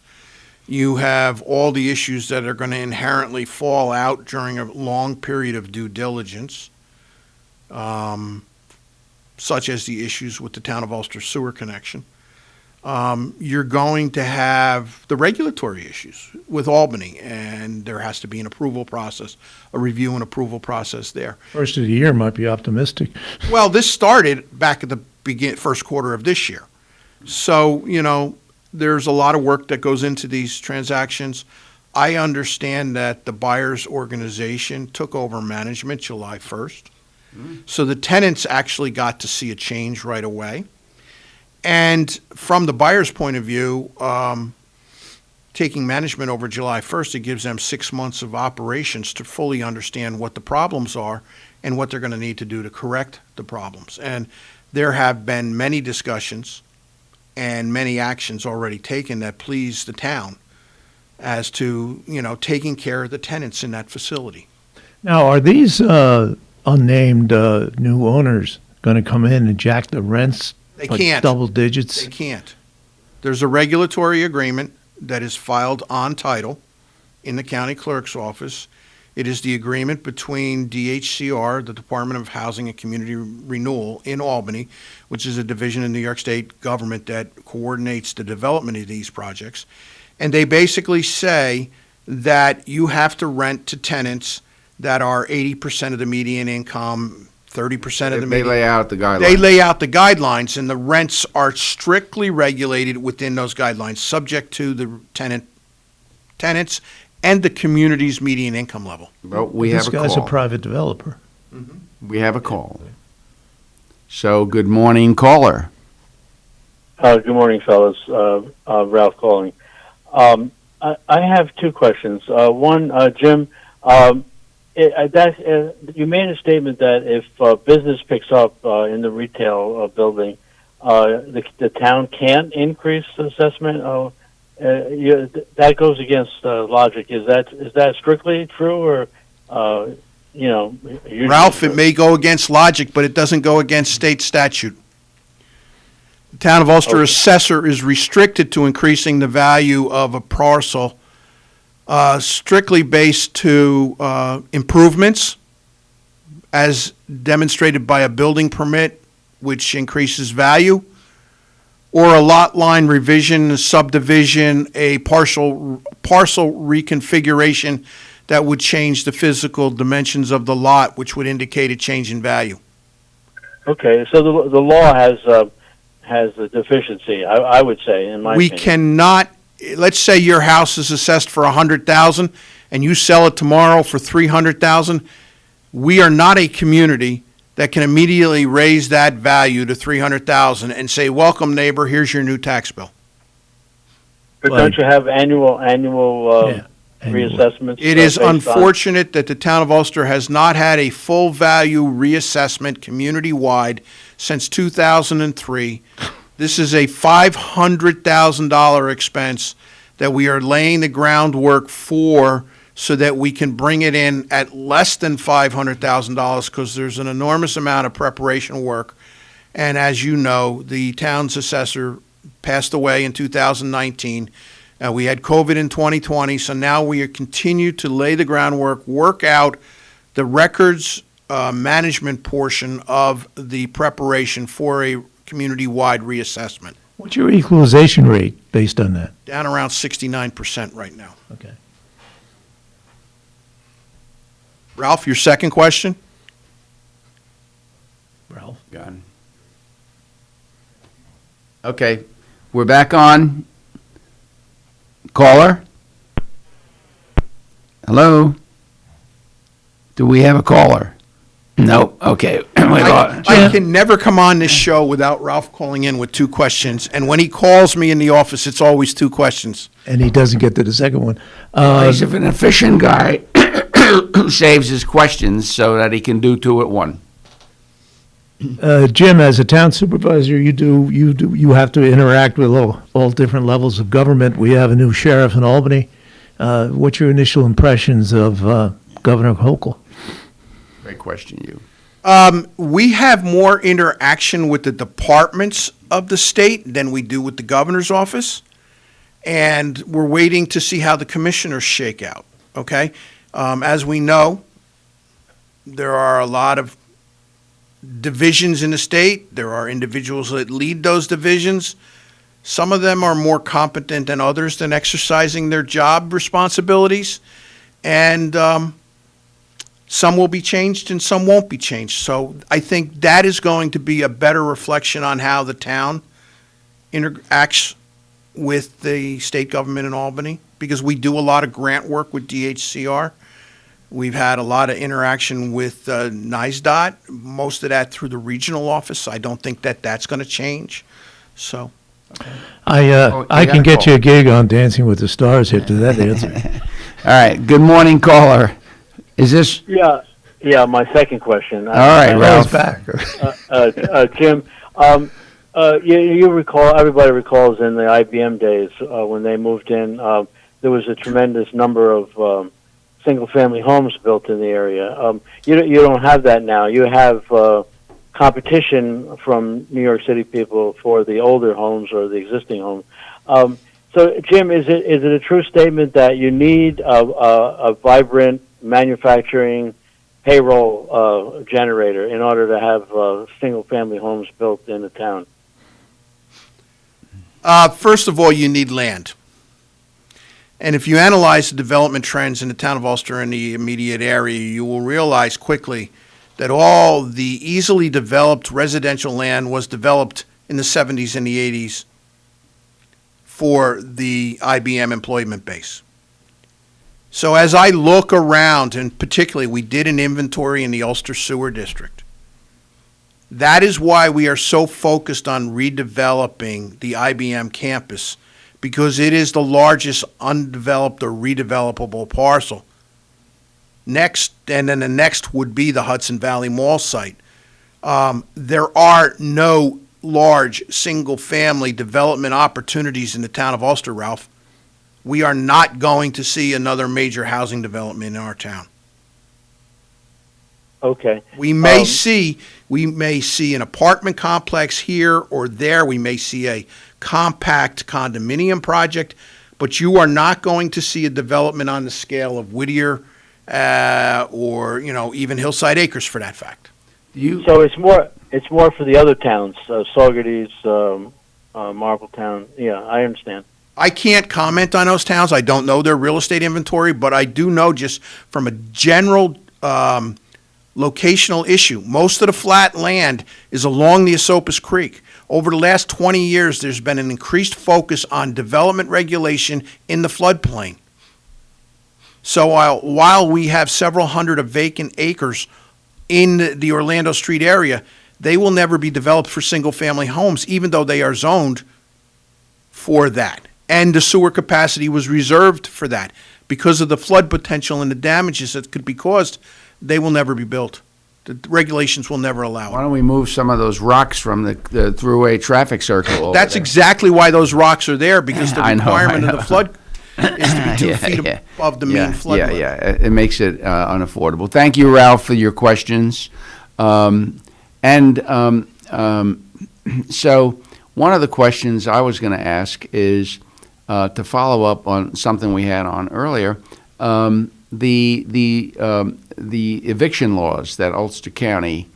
You have all the issues that are going to inherently fall out during a long period of due diligence, such as the issues with the town of Ulster sewer connection. You're going to have the regulatory issues with Albany, and there has to be an approval process, a review and approval process there. First of the year might be optimistic. Well, this started back at the first quarter of this year. So, there's a lot of work that goes into these transactions. I understand that the buyer's organization took over management July 1st. So the tenants actually got to see a change right away. And from the buyer's point of view, taking management over July 1st, it gives them 6 months of operations to fully understand what the problems are and what they're going to need to do to correct the problems. And there have been many discussions and many actions already taken that please the town as to, taking care of the tenants in that facility. Now, are these unnamed new owners going to come in and jack the rents? They like can't. Double digits? They can't. There's a regulatory agreement that is filed on title in the county clerk's office. It is the agreement between DHCR, the Department of Housing and Community Renewal in Albany, which is a division in New York State government that coordinates the development of these projects. And they basically say that you have to rent to tenants that are 80% of the median income, 30% of the median. They lay out the guidelines. They lay out the guidelines, and the rents are strictly regulated within those guidelines, subject to the tenants and the community's median income level. Well, we have a call. This guy's a private developer. We have a call. So, good morning, caller. Good morning, fellas. Ralph calling. I have two questions. One, Jim, you made a statement that if business picks up in the retail building, the town can't increase the assessment. That goes against logic. Is that strictly true, or usually Ralph, it may go against logic, but it doesn't go against state statute. The town of Ulster assessor is restricted to increasing the value of a parcel strictly based to improvements as demonstrated by a building permit, which increases value, or a lot line revision, a subdivision, a parcel reconfiguration that would change the physical dimensions of the lot, which would indicate a change in value. Okay, so the law has a deficiency, I would say, in my We opinion. cannot, let's say your house is assessed for $100,000 and you sell it tomorrow for $300,000. We are not a community that can immediately raise that value to $300,000 and say, welcome neighbor, here's your new tax bill. But don't you have annual reassessments? It is based on- unfortunate that the town of Ulster has not had a full value reassessment community-wide since 2003. This is a $500,000 expense that we are laying the groundwork for so that we can bring it in at less than $500,000 because there's an enormous amount of preparation work. And as you know, the town's assessor passed away in 2019. We had COVID in 2020, so now we continue to lay the groundwork, work out the records management portion of the preparation for a community-wide reassessment. What's your equalization rate based on that? Down around 69% right now. Okay. Ralph, your second question? Ralph? Got it. Okay, we're back on. Caller? Hello? Do we have a caller? No. Okay. I can never come on this show without Ralph calling in with two questions, and when he calls me in the office, it's always two questions. And he doesn't get to the second one. He's an efficient guy who saves his questions so that he can do two at one. Jim, as a town supervisor, you have to interact with all different levels of government. We have a new sheriff in Albany. What's your initial impressions of Governor Hochul? Great question, you. We have more interaction with the departments of the state than we do with the governor's office, and we're waiting to see how the commissioners shake out, okay? As we know, there are a lot of divisions in the state. There are individuals that lead those divisions. Some of them are more competent than others in exercising their job responsibilities, and some will be changed and some won't be changed. So I think that is going to be a better reflection on how the town interacts with the state government in Albany, because we do a lot of grant work with DHCR. We've had a lot of interaction with NISDOT, most of that through the regional office. I don't think that that's going to change. So, I can get you a gig on Dancing with the Stars after that answer. All right. Good morning, caller. Is this? Yeah. My second question. All right, Ralph. Back. Jim, you recall? Everybody recalls in the IBM days when they moved in, there was a tremendous number of single-family homes built in the area. You don't have that now. You have competition from New York City people for the older homes or the existing homes. So, Jim, is it a true statement that you need a vibrant manufacturing payroll generator in order to have single-family homes built in the town? First of all, you need land. And if you analyze the development trends in the town of Ulster and the immediate area, you will realize quickly that all the easily developed residential land was developed in the 70s and the 80s for the IBM employment base. So as I look around, and particularly we did an inventory in the Ulster Sewer District, that is why we are so focused on redeveloping the IBM campus, because it is the largest undeveloped or redevelopable parcel. Next, and then the next would be the Hudson Valley Mall site. There are no large single-family development opportunities in the town of Ulster, Ralph. We are not going to see another major housing development in our town. Okay. We may see an apartment complex here or there. We may see a compact condominium project, but you are not going to see a development on the scale of Whittier or even Hillside Acres for that fact. So it's more for the other towns, Saugerties, Marpletown. Yeah, I understand. I can't comment on those towns. I don't know their real estate inventory, but I do know just from a general locational issue, most of the flat land is along the Esopus Creek. Over the last 20 years, there's been an increased focus on development regulation in the floodplain. So while we have several hundred of vacant acres in the Orlando Street area, they will never be developed for single-family homes, even though they are zoned for that. And the sewer capacity was reserved for that. Because of the flood potential and the damages that could be caused, they will never be built. The regulations will never allow Why it. don't we move some of those rocks from the throughway traffic circle over That's there? exactly why those rocks are there, because the I know, requirement I of the know. flood is to be 2 feet above the main flood level. It makes it unaffordable. Thank you, Ralph, for your questions. So one of the questions I was going to ask is to follow up on something we had on earlier. The eviction laws that Ulster County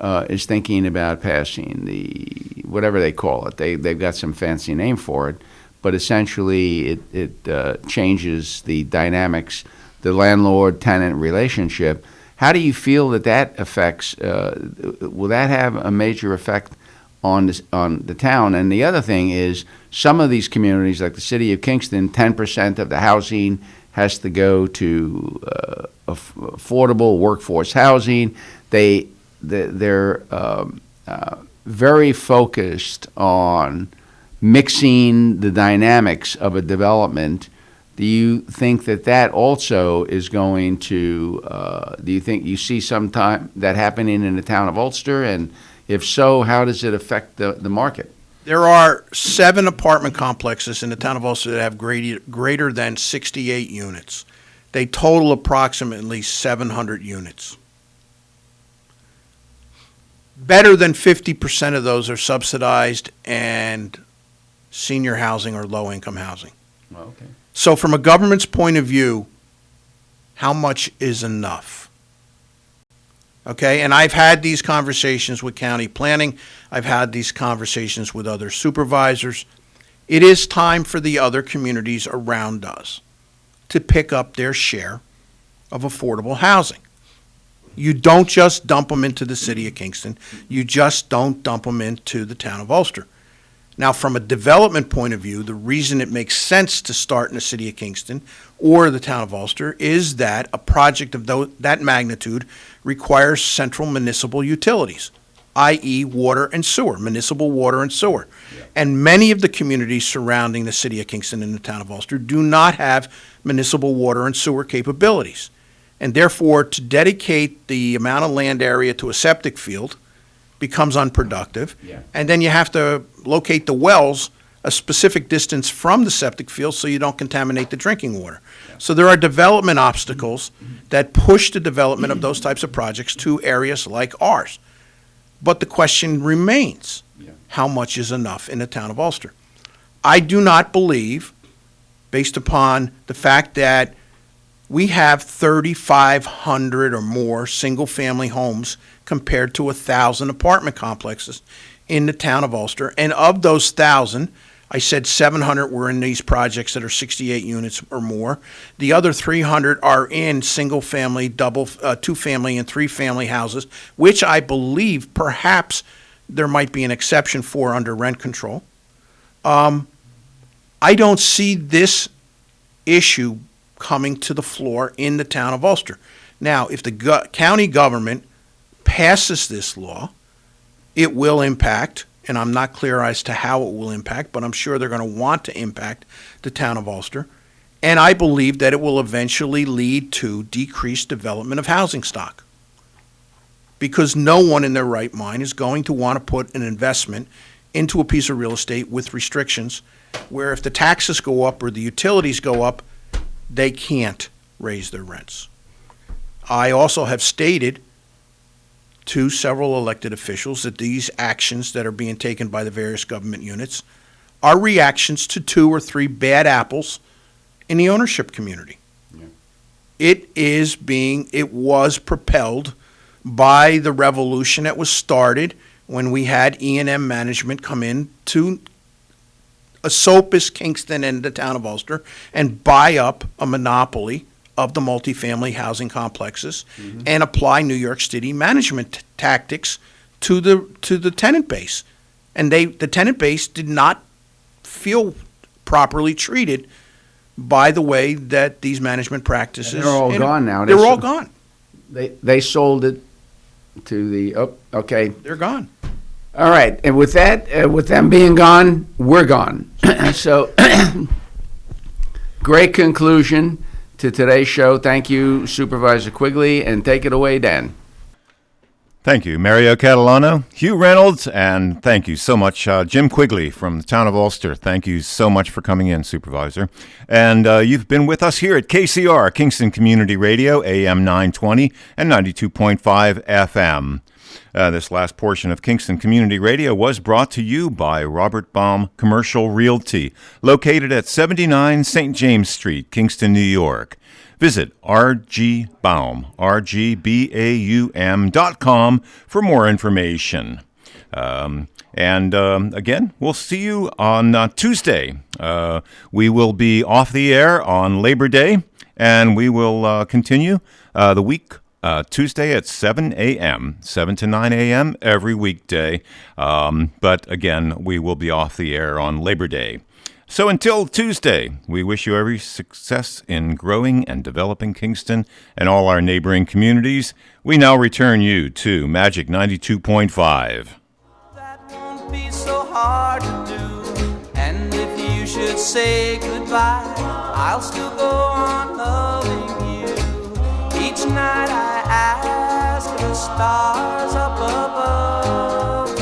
is thinking about passing, the whatever they call it, they've got some fancy name for it, but essentially it changes the dynamics, the landlord-tenant relationship. How do you feel that affects? Will that have a major effect on the town? And the other thing is, some of these communities, like the city of Kingston, 10% of the housing has to go to affordable workforce housing. They're very focused on mixing the dynamics of a development. Do you think that also is going to, do you think you see sometime that happening in the town of Ulster? And if so, how does it affect the market? There are 7 apartment complexes in the town of Ulster that have greater than 68 units. They total approximately 700 units. Better than 50% of those are subsidized and senior housing or low-income housing. Okay. So from a government's point of view, how much is enough? Okay, and I've had these conversations with county planning. I've had these conversations with other supervisors. It is time for the other communities around us to pick up their share of affordable housing. You don't just dump them into the city of Kingston. You just don't dump them into the town of Ulster. Now, from a development point of view, the reason it makes sense to start in the city of Kingston or the town of Ulster is that a project of that magnitude requires central municipal utilities, i.e. water and sewer, municipal water and sewer. Yeah. And many of the communities surrounding the city of Kingston and the town of Ulster do not have municipal water and sewer capabilities. And therefore, to dedicate the amount of land area to a septic field becomes unproductive. Yeah. And then you have to locate the wells a specific distance from the septic field so you don't contaminate the drinking water. Yeah. So there are development obstacles that push the development of those types of projects to areas like ours. But the question remains, how much is enough in the town of Ulster? I do not believe, based upon the fact that we have 3,500 or more single-family homes compared to 1,000 apartment complexes in the town of Ulster. And of those 1,000, I said 700 were in these projects that are 68 units or more. The other 300 are in single-family, two-family, and three-family houses, which I believe perhaps there might be an exception for under rent control. I don't see this issue coming to the floor in the town of Ulster. Now, if the county government passes this law, it will impact, and I'm not clear as to how it will impact, but I'm sure they're going to want to impact the town of Ulster. And I believe that it will eventually lead to decreased development of housing stock. Because no one in their right mind is going to want to put an investment into a piece of real estate with restrictions where if the taxes go up or the utilities go up, they can't raise their rents. I also have stated to several elected officials that these actions that are being taken by the various government units are reactions to 2 or 3 bad apples in the ownership community. It was propelled by the revolution that was started when we had E&M management come in to Esopus, Kingston, and the town of Ulster and buy up a monopoly of the multifamily housing complexes and apply New York City management tactics to the tenant base. And the tenant base did not feel properly treated by the way that these management practices. And they're all gone now. They're all gone. They sold it to the. Okay. They're gone. All right, and with that, with them being gone, we're gone. So, great conclusion to today's show. Thank you, Supervisor Quigley, and take it away, Dan. Thank you, Mario Catalano, Hugh Reynolds, and thank you so much, Jim Quigley from the town of Ulster. Thank you so much for coming in, Supervisor. And you've been with us here at KCR, Kingston Community Radio, AM 920 and 92.5 FM. This last portion of Kingston Community Radio was brought to you by Robert Baum Commercial Realty, located at 79 St. James Street, Kingston, New York. Visit rgbaum.com for more information. Again, we'll see you on Tuesday. We will be off the air on Labor Day, and we will continue the week Tuesday at 7 a.m., 7 to 9 a.m. every weekday. But again, we will be off the air on Labor Day. So until Tuesday, we wish you every success in growing and developing Kingston and all our neighboring communities. We now return you to Magic 92.5. That won't be so hard to do. And if you should say goodbye, I'll still go on loving you. Each night I ask the stars up above,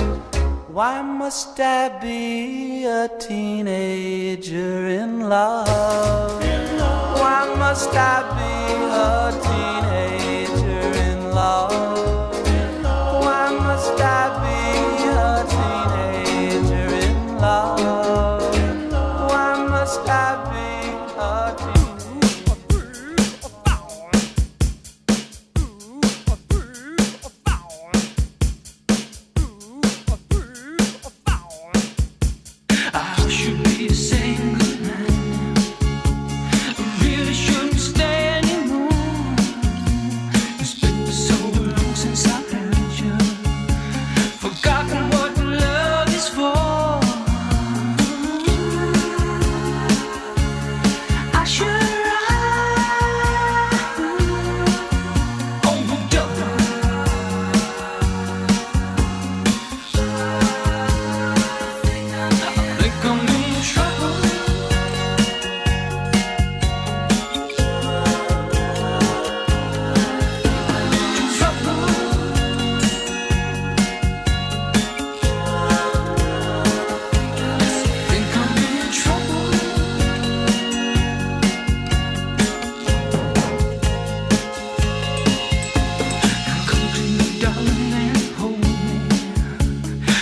why must I be a teenager in love? Why must I be a teenager in love? Why must I be a teenager in love? Why must I be a teenager?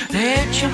Let your